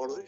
বড়ই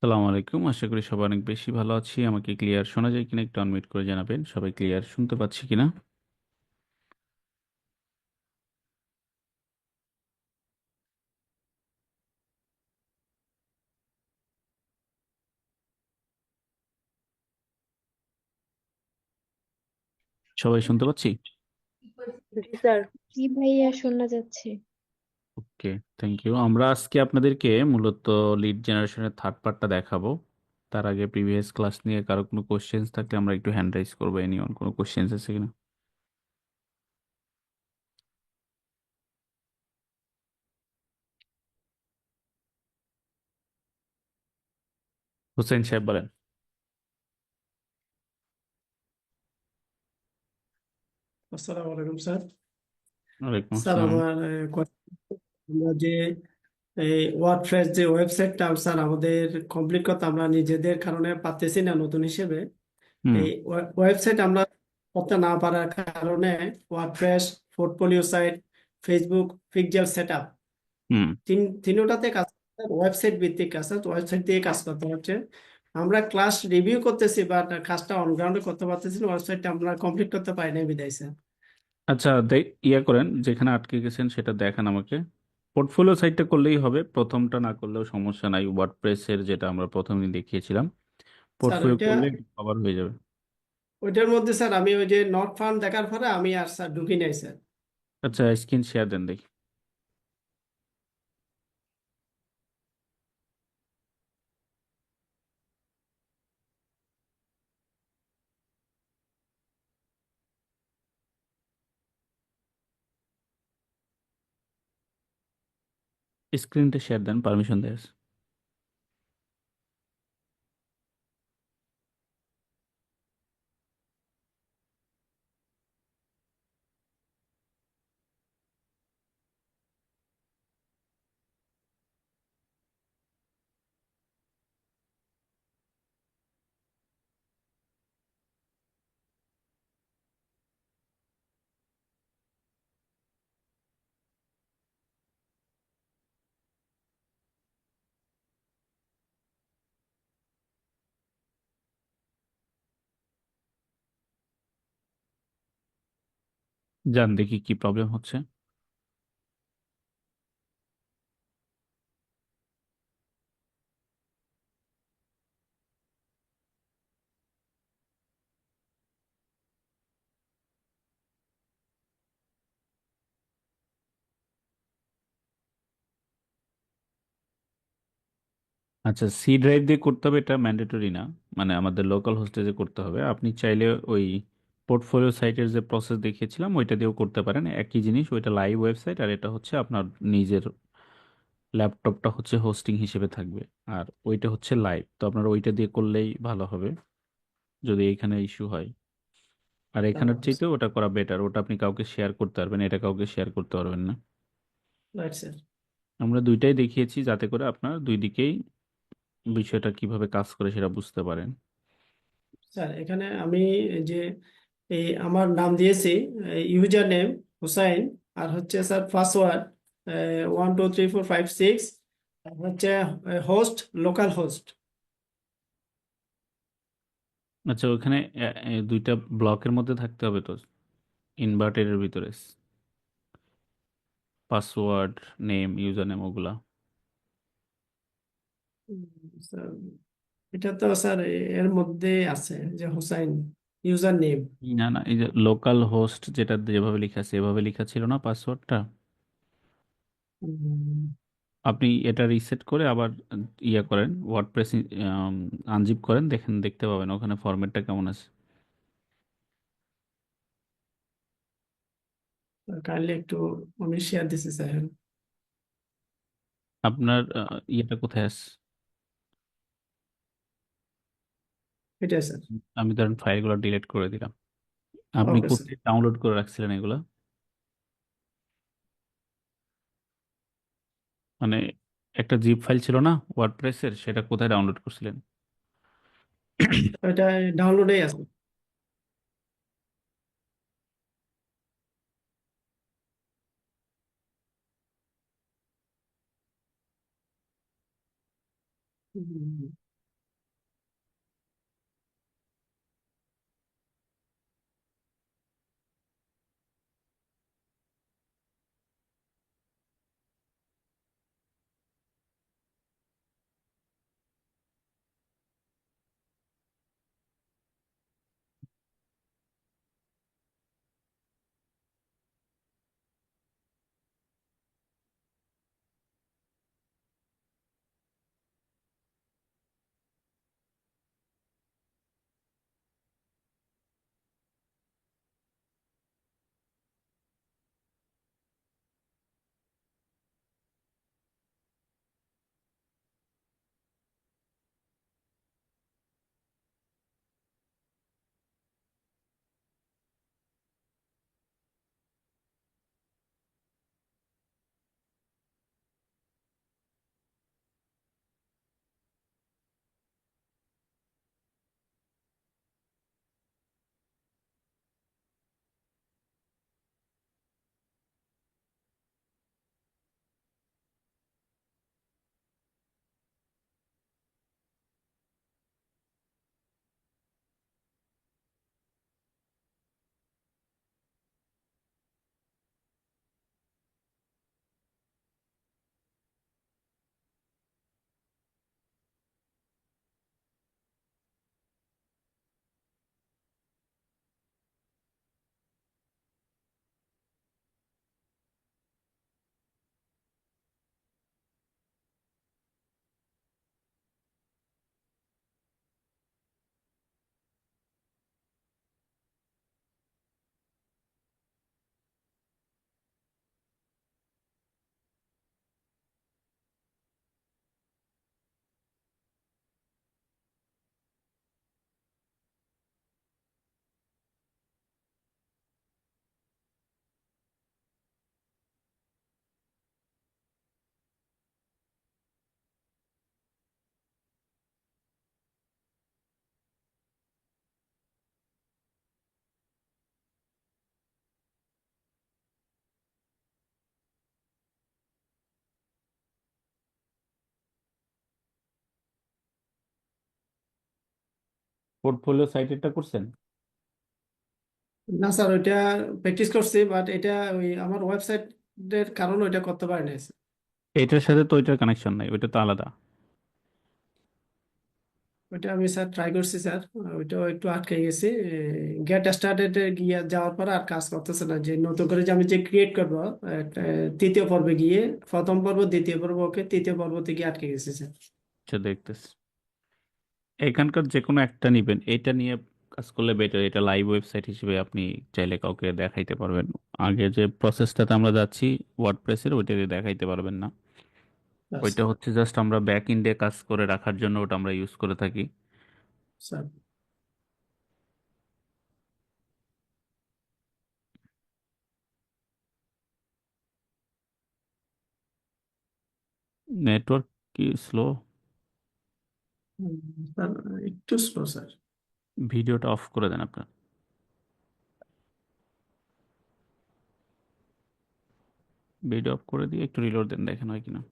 সালামু আলাইকুম। আশা করি সবাই অনেক বেশি ভালো আছি। আমাকে ক্লিয়ার শোনা যায় কিনা একটু আনমিউট করে জানাবেন। সবাই ক্লিয়ার শুনতে পাচ্ছি কিনা? সবাই শুনতে পাচ্ছি? জি স্যার। কি ভাইয়া শোনা যাচ্ছে? ওকে, থ্যাংক ইউ। আমরা আজকে আপনাদেরকে মূলত লিড জেনারেশনের থার্ড পার্টটা দেখাবো। তার আগে প্রিভিয়াস ক্লাস নিয়ে কারো কোনো কোশ্চেন্স থাকলে আমরা একটু হ্যান্ড রাইজ করবো। এনিওয়ান কোনো কোশ্চেন্স আছে কিনা? হোসেন সাহেব বলেন। আসসালামু আলাইকুম স্যার। ওয়ালাইকুম স্যার আসসালাম। আমার আমরা যে এই ওয়ার্ডপ্রেস যে ওয়েবসাইটটা স্যার আমাদের কমপ্লিট করতে আমরা নিজেদের কারণে পারতেছি না নতুন হিসেবে। হুম। এই ওয়েবসাইট আমরা করতে না পারার কারণে WordPress, portfolio site, Facebook, pixel setup হুম। তিনোটাতে কাজ ওয়েবসাইট ভিত্তিক কাজ, ওয়েবসাইট দিয়ে কাজ করতে হচ্ছে। আমরা ক্লাস রিভিউ করতেছি বাট কাজটা অন গ্রাউন্ডে করতে পারতেছি না, ওয়েবসাইটটা আমরা কমপ্লিট করতে পারি না বিদায় স্যার। আচ্ছা, ইয়া করেন, যেখানে আটকে গেছেন সেটা দেখান আমাকে। পোর্টফোলিও সাইটটা করলেই হবে, প্রথমটা না করলেও সমস্যা নাই। ওয়ার্ডপ্রেসের যেটা আমরা প্রথমে দেখিয়েছিলাম, স্যার পোর্টফোলিও ওইটা করলে কভার হয়ে যাবে। ওইটার মধ্যে স্যার আমি ওই যে নট ফান্ড দেখার পরে আমি আর স্যার ঢুকি নাই স্যার। আচ্ছা, স্ক্রিন শেয়ার দেন দেখি। স্ক্রিনটা শেয়ার দেন, পারমিশন দেয় আছে। যান দেখি কি প্রবলেম হচ্ছে। আচ্ছা, সি ড্রাইভ দিয়ে করতে হবে, এটা ম্যান্ডেটরি না। মানে আমাদের লোকাল হোস্টেজে করতে হবে। আপনি চাইলে ওই পোর্টফোলিও সাইটের যে প্রসেস দেখিয়েছিলাম ওইটা দিয়েও করতে পারেন, একই জিনিস। ওইটা লাইভ ওয়েবসাইট, আর এটা হচ্ছে আপনার নিজের ল্যাপটপটা হচ্ছে হোস্টিং হিসেবে থাকবে। আর ওইটা হচ্ছে লাইভ, তো আপনার ওইটা দিয়ে করলেই ভালো হবে যদি এখানে ইস্যু হয়। আর এখানের চাইতেও ওটা করা বেটার। ওটা আপনি কাউকে শেয়ার করতে পারবেন, এটা কাউকে শেয়ার করতে পারবেন না। Right sir. আমরা দুইটাই দেখিয়েছি যাতে করে আপনার দুই দিকেই বিষয়টা কিভাবে কাজ করে সেটা বুঝতে পারেন। স্যার এখানে আমি যে এই আমার নাম দিয়েছি ইউজার নেম হুসাইন, আর হচ্ছে স্যার পাসওয়ার্ড 123456, আর হচ্ছে হোস্ট লোকাল হোস্ট। আচ্ছা, ওখানে দুইটা ব্লকের মধ্যে থাকতে হবে তো, ইনভার্টেডের ভিতরে। পাসওয়ার্ড, নেম, ইউজার নেম, ওগুলা। স্যার এটা তো স্যার এর মধ্যে আছে যে হুসাইন ইউজার নেম। না না, এই যে লোকাল হোস্ট যেটা যেভাবে লেখা আছে এভাবে লেখা ছিল না পাসওয়ার্ডটা? আপনি এটা রিসেট করে আবার ইয়া করেন, ওয়ার্ডপ্রেস আনজিপ করেন, দেখেন, দেখতে পাবেন ওখানে ফরম্যাটটা কেমন আছে। কাইন্ডলি একটু আমি শেয়ার দিছি স্যার। আপনার ইয়েটা কোথায় আছে? এটাই স্যার। আমি ধরেন ফাইলগুলো ডিলিট করে দিলাম। আপনি ওকে স্যার। কোথায় ডাউনলোড করে রাখছিলেন এগুলা? মানে একটা জিপ ফাইল ছিল না ওয়ার্ডপ্রেসের, সেটা কোথায় ডাউনলোড করছিলেন? এটা ডাউনলোডেই আছে। পোর্টফোলিও সাইটেরটা করছেন? না স্যার, ওইটা প্র্যাকটিস করছি, বাট এটা ওই আমার ওয়েবসাইটের কারণে ওইটা করতে পারি নাই স্যার। এটার সাথে তো ওইটার কানেকশন নাই, ওইটা তো আলাদা। ওইটা আমি স্যার ট্রাই করছি স্যার, ওইটাও একটু আটকে গেছি। গেট স্টার্টেড গিয়ে যাওয়ার পর আর কাজ করতেছে না, যে নতুন করে যে আমি যে ক্রিয়েট করবো একটা, তৃতীয় পর্বে গিয়ে, প্রথম পর্ব দ্বিতীয় পর্ব ওকে, তৃতীয় পর্ব থেকে আটকে গেছি স্যার। আচ্ছা, দেখতেছি। এখানকার যে কোনো একটা নিবেন, এটা নিয়ে কাজ করলে বেটার। এটা লাইভ ওয়েবসাইট হিসেবে আপনি চাইলে কাউকে দেখাইতে পারবেন। আগে যে প্রসেসটাতে আমরা যাচ্ছি ওয়ার্ডপ্রেসের, ওইটা দিয়ে দেখাইতে পারবেন না। আচ্ছা ওইটা হচ্ছে জাস্ট আমরা ব্যাক এন্ডে কাজ করে রাখার জন্য ওটা আমরা ইউজ করে থাকি। স্যার। নেটওয়ার্ক কি স্লো? হুম, স্যার একটু স্লো স্যার। ভিডিওটা অফ করে দেন আপনার। ভিডিও অফ করে দিয়ে একটু রিলোড দেন, দেখেন হয় কিনা।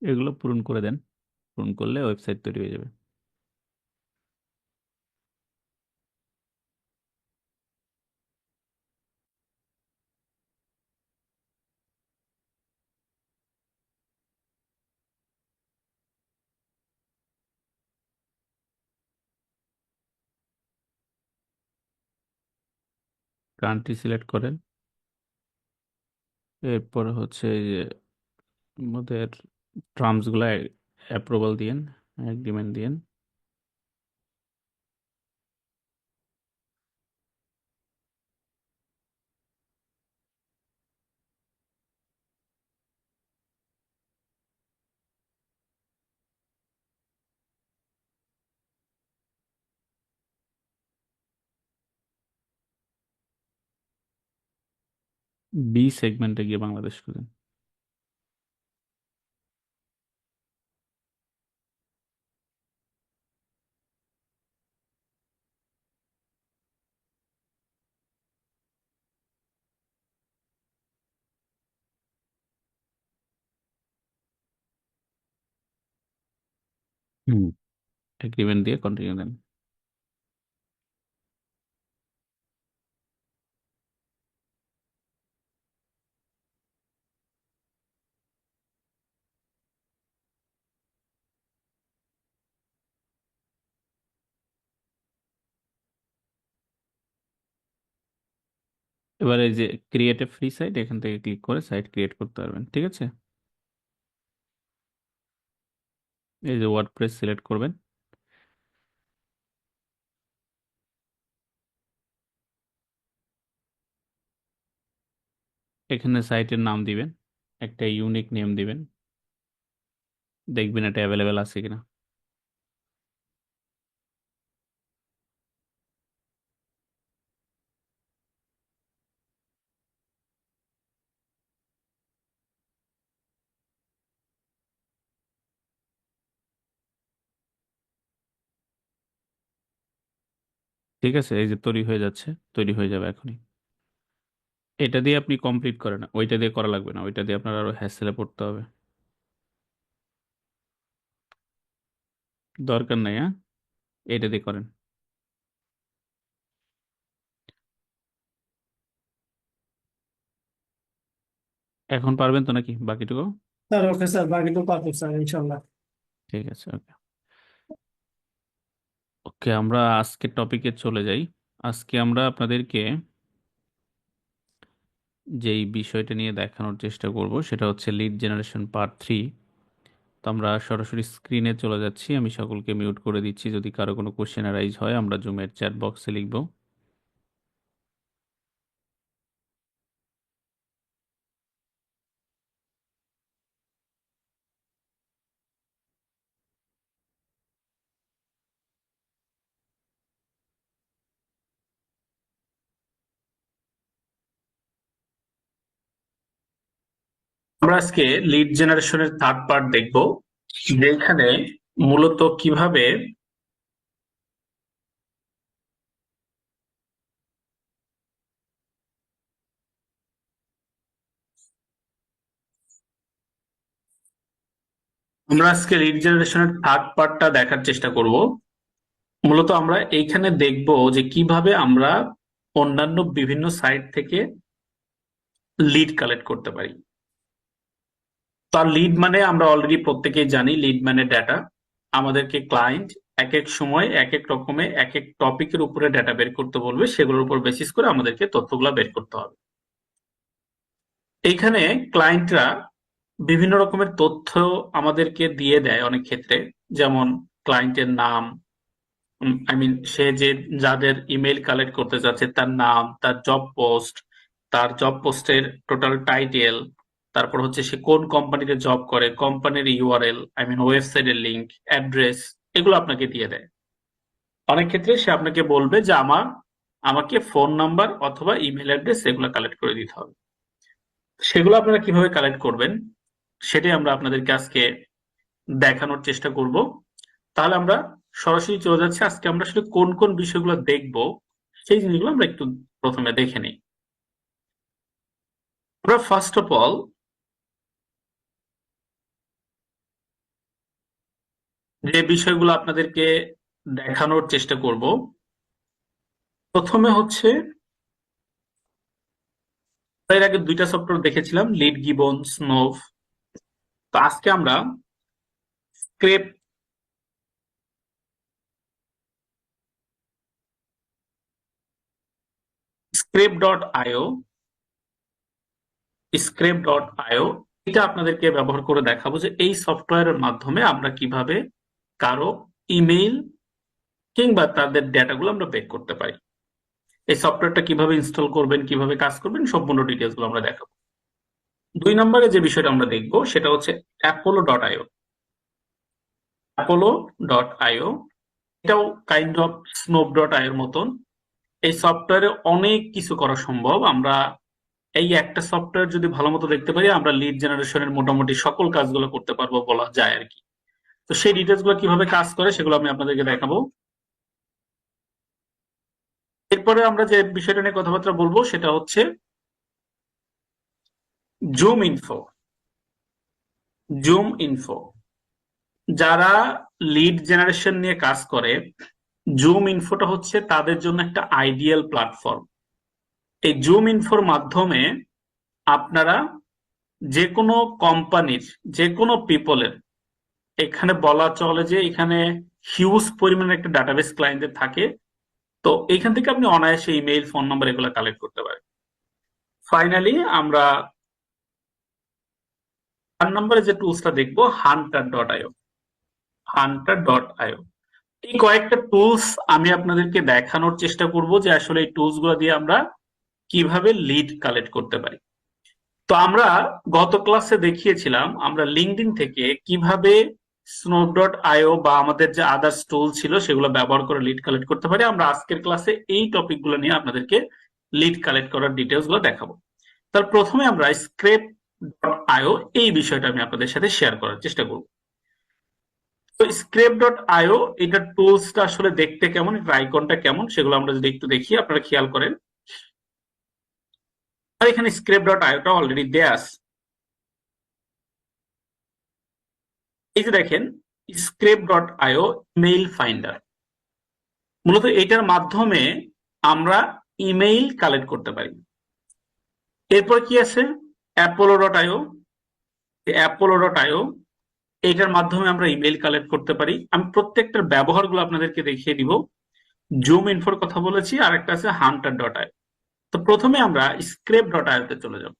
এগুলো পূরণ করে দেন, পূরণ করলে ওয়েবসাইট তৈরি হয়ে যাবে। কান্ট্রি সিলেক্ট করেন। এরপর হচ্ছে এই যে আমাদের টার্মস গুলা অ্যাপ্রুভাল দিয়েন, এগ্রিমেন্ট দিয়েন। বি সেগমেন্টে গিয়ে বাংলাদেশ খুঁজেন। হুম, এগ্রিমেন্ট দিয়ে কন্টিনিউ দেন। এবার এই যে ক্রিয়েট এ ফ্রি সাইট, এখান থেকে ক্লিক করে সাইট ক্রিয়েট করতে পারবেন, ঠিক আছে। এই যে ওয়ার্ডপ্রেস সিলেক্ট করবেন, এখানে সাইটের নাম দিবেন, একটা ইউনিক নেম দিবেন, দেখবেন এটা অ্যাভেলেবেল আছে কিনা। ঠিক আছে, এই যে তৈরি হয়ে যাচ্ছে, তৈরি হয়ে যাবে এখনই। এটা দিয়ে আপনি কমপ্লিট করেন, ওইটা দিয়ে করা লাগবে না, ওইটা দিয়ে আপনার আরো হ্যাসেলে পড়তে হবে, দরকার নাই। হ্যাঁ, এটা দিয়ে করেন। এখন পারবেন তো নাকি বাকিটুকু? স্যার ওকে স্যার, বাকি তো পারফেক্ট স্যার ইনশাল্লাহ। ঠিক আছে, ওকে। ওকে, আমরা আজকের টপিকে চলে যাই। আজকে আমরা আপনাদেরকে যেই বিষয়টা নিয়ে দেখানোর চেষ্টা করব সেটা হচ্ছে লিড জেনারেশন পার্ট 3। তো আমরা সরাসরি স্ক্রিনে চলে যাচ্ছি, আমি সকলকে মিউট করে দিচ্ছি, যদি কারো কোনো কোশ্চেন অ্যারাইজ হয় আমরা জুমের চ্যাট বক্সে লিখব। আমরা আজকে লিড জেনারেশনের থার্ড পার্ট দেখব, যেখানে মূলত কিভাবে আমরা আজকে লিড জেনারেশনের থার্ড পার্টটা দেখার চেষ্টা করব। মূলত আমরা এইখানে দেখব যে কিভাবে আমরা অন্যান্য বিভিন্ন সাইট থেকে লিড কালেক্ট করতে পারি। তার লিড মানে আমরা অলরেডি প্রত্যেকেই জানি, লিড মানে ডেটা। আমাদেরকে ক্লায়েন্ট এক এক সময় এক এক রকমের এক এক টপিকের উপরে ডেটা বের করতে বলবে, সেগুলোর উপর বেসিস করে আমাদেরকে তথ্যগুলো বের করতে হবে। এইখানে ক্লায়েন্টরা বিভিন্ন রকমের তথ্য আমাদেরকে দিয়ে দেয় অনেক ক্ষেত্রে, যেমন ক্লায়েন্টের নাম, সে যে যাদের ইমেল কালেক্ট করতে যাচ্ছে তার নাম, তার জব পোস্ট, তার জব পোস্টের টোটাল টাইটেল, তারপর হচ্ছে সে কোন কোম্পানিতে জব করে, কোম্পানির ইউআরএল, ওয়েবসাইটের লিংক, অ্যাড্রেস, এগুলো আপনাকে দিয়ে দেয়। অনেক ক্ষেত্রে সে আপনাকে বলবে যে আমাকে ফোন নাম্বার অথবা ইমেল অ্যাড্রেস এগুলো কালেক্ট করে দিতে হবে। সেগুলো আপনারা কিভাবে কালেক্ট করবেন সেটাই আমরা আপনাদেরকে আজকে দেখানোর চেষ্টা করব। তাহলে আমরা সরাসরি চলে যাচ্ছি, আজকে আমরা আসলে কোন কোন বিষয়গুলো দেখব সেই জিনিসগুলো আমরা একটু প্রথমে দেখে নিই। আমরা ফার্স্ট অফ অল যে বিষয়গুলো আপনাদেরকে দেখানোর চেষ্টা করব, প্রথমে হচ্ছে এর আগে দুইটা সফটওয়্যার দেখেছিলাম, লিড গিবন, স্নোভ। তো আজকে আমরা স্ক্রেপ স্ক্রেপ.io স্ক্রেপ.io এটা আপনাদেরকে ব্যবহার করে দেখাবো যে এই সফটওয়্যারের মাধ্যমে আমরা কিভাবে কারো ইমেইল কিংবা তাদের ডেটাগুলো আমরা বের করতে পারি। এই সফটওয়্যারটা কিভাবে ইনস্টল করবেন, কিভাবে কাজ করবেন, সম্পূর্ণ ডিটেলস গুলো আমরা দেখাবো। 2 নম্বরে যে বিষয়টা আমরা দেখবো সেটা হচ্ছে অ্যাপোলো.io। অ্যাপোলো.io এটাও কাইন্ড অফ স্নোপ.io এর মতন। এই সফটওয়্যারে অনেক কিছু করা সম্ভব। আমরা এই একটা সফটওয়্যার যদি ভালো মতো দেখতে পারি, আমরা লিড জেনারেশনের মোটামুটি সকল কাজগুলো করতে পারবো বলা যায় আর কি। তো সেই ডিটেলস গুলো কিভাবে কাজ করে সেগুলো আমি আপনাদেরকে দেখাবো। এরপরে আমরা যে বিষয়টা নিয়ে কথাবার্তা বলবো সেটা হচ্ছে জুম ইনফো। জুম ইনফো যারা লিড জেনারেশন নিয়ে কাজ করে, জুম ইনফোটা হচ্ছে তাদের জন্য একটা আইডিয়াল প্ল্যাটফর্ম। এই জুম ইনফোর মাধ্যমে আপনারা যে কোনো কোম্পানির যে কোনো পিপলের, এখানে বলা চলে যে এখানে হিউজ পরিমাণে একটা ডাটাবেস ক্লায়েন্টদের থাকে, তো এখান থেকে আপনি অনায়াসে ইমেইল, ফোন নাম্বার এগুলো কালেক্ট করতে পারেন। ফাইনালি আমরা 4 নম্বরে যে টুলসটা দেখবো, hunter.io। hunter.io এই কয়েকটা টুলস আমি আপনাদেরকে দেখানোর চেষ্টা করব যে আসলে এই টুলস গুলো দিয়ে আমরা কিভাবে লিড কালেক্ট করতে পারি। তো আমরা গত ক্লাসে দেখিয়েছিলাম আমরা লিঙ্কডইন থেকে কিভাবে snowdrop.io বা আমাদের যে আদার্স টুল ছিল সেগুলো ব্যবহার করে লিড কালেক্ট করতে পারি। আমরা আজকের ক্লাসে এই টপিক গুলো নিয়ে আপনাদেরকে লিড কালেক্ট করার ডিটেলস গুলো দেখাবো। তার প্রথমে আমরা scrape.io এই বিষয়টা আমি আপনাদের সাথে শেয়ার করার চেষ্টা করব। তো scrape.io এটা টুলসটা আসলে দেখতে কেমন, এটা আইকনটা কেমন, সেগুলো আমরা যদি একটু দেখি, আপনারা খেয়াল করেন। আর এখানে scrape.io টা অলরেডি দেয়া আছে। এই যে দেখেন scrape.io ইমেইল ফাইন্ডার, মূলত এটার মাধ্যমে আমরা ইমেইল কালেক্ট করতে পারি। এরপর কি আছে apollo.io। apollo.io এটার মাধ্যমে আমরা ইমেইল কালেক্ট করতে পারি। আমি প্রত্যেকটার ব্যবহারগুলো আপনাদেরকে দেখিয়ে দিব। জুম ইনফোর কথা বলেছি, আর একটা আছে hunter.io। তো প্রথমে আমরা scrape.io তে চলে যাব।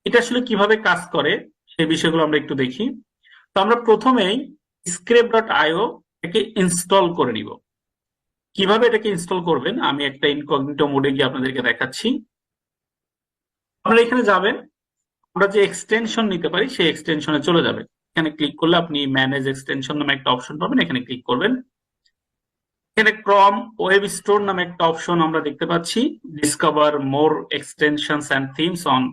এটা আসলে কিভাবে কাজ করে সেই বিষয়গুলো আমরা একটু দেখি। তো আমরা প্রথমেই scrape.io একে ইনস্টল করে নিব। কিভাবে এটাকে ইনস্টল করবেন আমি একটা ইনকগনিটো মোডে গিয়ে আপনাদেরকে দেখাচ্ছি। আপনারা এখানে যাবেন, আমরা যে এক্সটেনশন নিতে পারি সেই এক্সটেনশনে চলে যাবেন। এখানে ক্লিক করলে আপনি ম্যানেজ এক্সটেনশন নামে একটা অপশন পাবেন, এখানে ক্লিক করবেন। এখানে ক্রম ওয়েব স্টোর নামে একটা অপশন আমরা দেখতে পাচ্ছি, discover more extensions and themes on.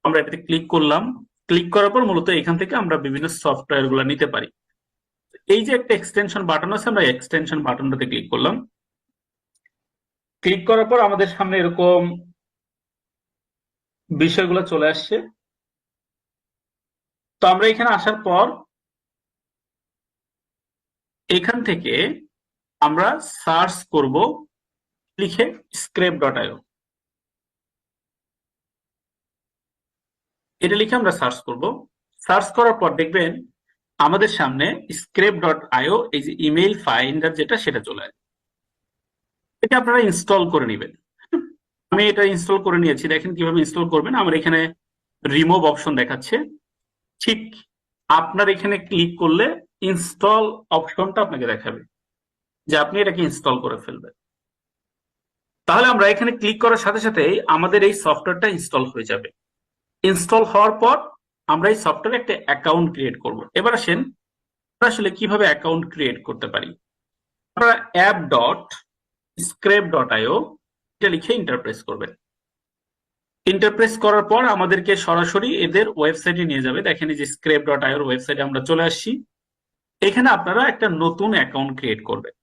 আমরা এটাতে ক্লিক করলাম। ক্লিক করার পর মূলত এখান থেকে আমরা বিভিন্ন সফটওয়্যার গুলো নিতে পারি। এই যে একটা এক্সটেনশন বাটন আছে, আমরা এক্সটেনশন বাটনটাতে ক্লিক করলাম। ক্লিক করার পর আমাদের সামনে এরকম বিষয়গুলো চলে আসছে। তো আমরা এখানে আসার পর এখান থেকে আমরা সার্চ করব লিখে scrape.io। এটা লিখে আমরা সার্চ করব। সার্চ করার পর দেখবেন আমাদের সামনে scrape.io এই যে ইমেইল ফাইন্ডার যেটা সেটা চলে আসবে। এটা আপনারা ইনস্টল করে নেবেন। আমি এটা ইনস্টল করে নিয়েছি, দেখেন কিভাবে ইনস্টল করবেন। আমার এখানে রিমুভ অপশন দেখাচ্ছে, ঠিক আপনার এখানে ক্লিক করলে ইনস্টল অপশনটা আপনাকে দেখাবে যে আপনি এটাকে ইনস্টল করে ফেলবেন। তাহলে আমরা এখানে ক্লিক করার সাথে সাথেই আমাদের এই সফটওয়্যারটা ইনস্টল হয়ে যাবে। ইনস্টল হওয়ার পর আমরা এই সফটওয়্যারে একটা অ্যাকাউন্ট ক্রিয়েট করব। এবার আসেন আমরা আসলে কিভাবে অ্যাকাউন্ট ক্রিয়েট করতে পারি। আপনারা app.scrape.io এটা লিখে ইন্টারপ্রেস করবেন। ইন্টারপ্রেস করার পর আমাদেরকে সরাসরি এদের ওয়েবসাইটে নিয়ে যাবে। দেখেন এই যে scrape.io ওয়েবসাইটে আমরা চলে আসছি। এখানে আপনারা একটা নতুন অ্যাকাউন্ট ক্রিয়েট করবেন।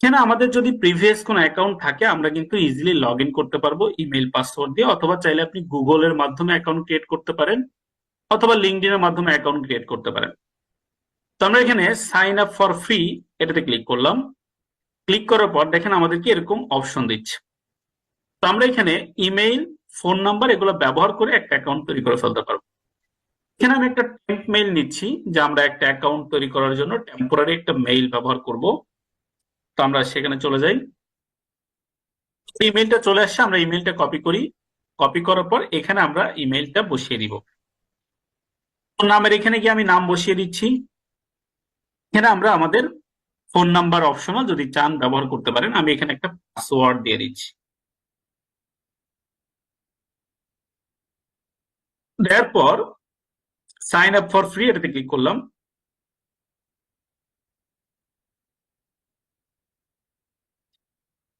এখানে আমাদের যদি প্রিভিয়াস কোনো অ্যাকাউন্ট থাকে আমরা কিন্তু ইজিলি লগ ইন করতে পারবো ইমেল পাসওয়ার্ড দিয়ে, অথবা চাইলে আপনি গুগলের মাধ্যমে অ্যাকাউন্ট ক্রিয়েট করতে পারেন, অথবা লিঙ্কডইন এর মাধ্যমে অ্যাকাউন্ট ক্রিয়েট করতে পারেন। তো আমরা এখানে সাইন আপ ফর ফ্রি এটাতে ক্লিক করলাম। ক্লিক করার পর দেখেন আমাদেরকে এরকম অপশন দিচ্ছে। তো আমরা এখানে ইমেইল, ফোন নাম্বার এগুলো ব্যবহার করে একটা অ্যাকাউন্ট তৈরি করে ফেলতে পারবো। এখানে আমি একটা টেম্প মেইল নিচ্ছি যে আমরা একটা অ্যাকাউন্ট তৈরি করার জন্য টেম্পোরারি একটা মেইল ব্যবহার করব। তো আমরা সেখানে চলে যাই। ইমেইলটা চলে আসছে, আমরা ইমেইলটা কপি করি। কপি করার পর এখানে আমরা ইমেইলটা বসিয়ে দিব। নামের এখানে গিয়ে আমি নাম বসিয়ে দিচ্ছি। এখানে আমরা আমাদের ফোন নাম্বার অপশনাল, যদি চান ব্যবহার করতে পারেন। আমি এখানে একটা পাসওয়ার্ড দিয়ে দিচ্ছি। দেওয়ার পর সাইন আপ ফর ফ্রি এটাতে ক্লিক করলাম।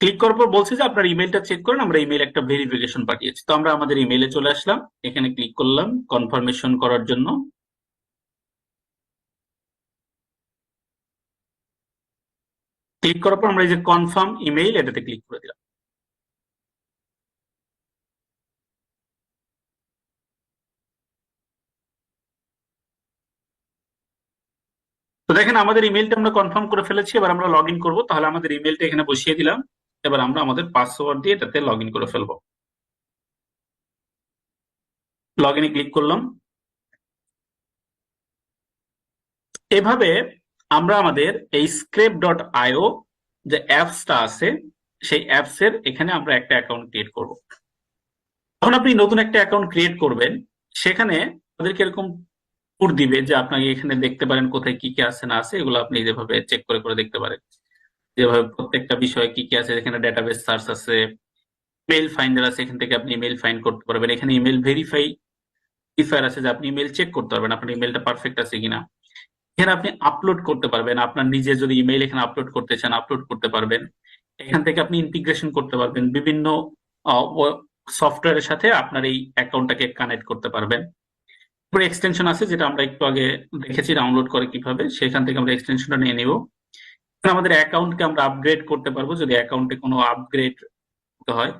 ক্লিক করার পর বলছে যে আপনার ইমেলটা চেক করেন। আমরা ইমেল একটা ভেরিফিকেশন পাঠিয়েছি। তো আমরা আমাদের ইমেলে চলে আসলাম, এখানে ক্লিক করলাম কনফার্মেশন করার জন্য। ক্লিক করার পর আমরা এই যে কনফার্ম ইমেইল এটাতে ক্লিক করে দিলাম। তো দেখেন আমাদের ইমেলটা আমরা কনফার্ম করে ফেলেছি, এবার আমরা লগ ইন করবো। তাহলে আমাদের ইমেলটা এখানে বসিয়ে দিলাম, এবার আমরা আমাদের পাসওয়ার্ড দিয়ে এটাতে লগ ইন করে ফেলবো। লগ ইনে ক্লিক করলাম। এভাবে আমরা আমাদের এই scrape.io যে অ্যাপসটা আছে সেই অ্যাপস এর এখানে আমরা একটা অ্যাকাউন্ট ক্রিয়েট করব। যখন আপনি নতুন একটা অ্যাকাউন্ট ক্রিয়েট করবেন, সেখানে আমাদেরকে এরকম ট্যুর দিবে যে আপনাকে এখানে দেখতে পারেন কোথায় কি কি আছে না আছে, এগুলো আপনি যেভাবে চেক করে করে দেখতে পারেন, যেভাবে প্রত্যেকটা বিষয়ে কি কি আছে। এখানে ডেটাবেস সার্চ আছে, মেইল ফাইন্ডার আছে, এখান থেকে আপনি ইমেল ফাইন্ড করতে পারবেন। এখানে ইমেল ভেরিফায়ার আছে যে আপনি ইমেল চেক করতে পারবেন আপনার ইমেলটা পারফেক্ট আছে কিনা। এখানে আপনি আপলোড করতে পারবেন, আপনার নিজে যদি ইমেইল এখানে আপলোড করতে চান আপলোড করতে পারবেন। এখান থেকে আপনি ইন্টিগ্রেশন করতে পারবেন, বিভিন্ন সফটওয়্যারের সাথে আপনার এই অ্যাকাউন্টটাকে কানেক্ট করতে পারবেন। তারপরে এক্সটেনশন আছে যেটা আমরা একটু আগে দেখেছি ডাউনলোড করে কিভাবে, সেখান থেকে আমরা এক্সটেনশনটা নিয়ে নিব। আমাদের অ্যাকাউন্টকে আমরা আপগ্রেড করতে পারবো যদি অ্যাকাউন্টে কোনো আপগ্রেড হয়।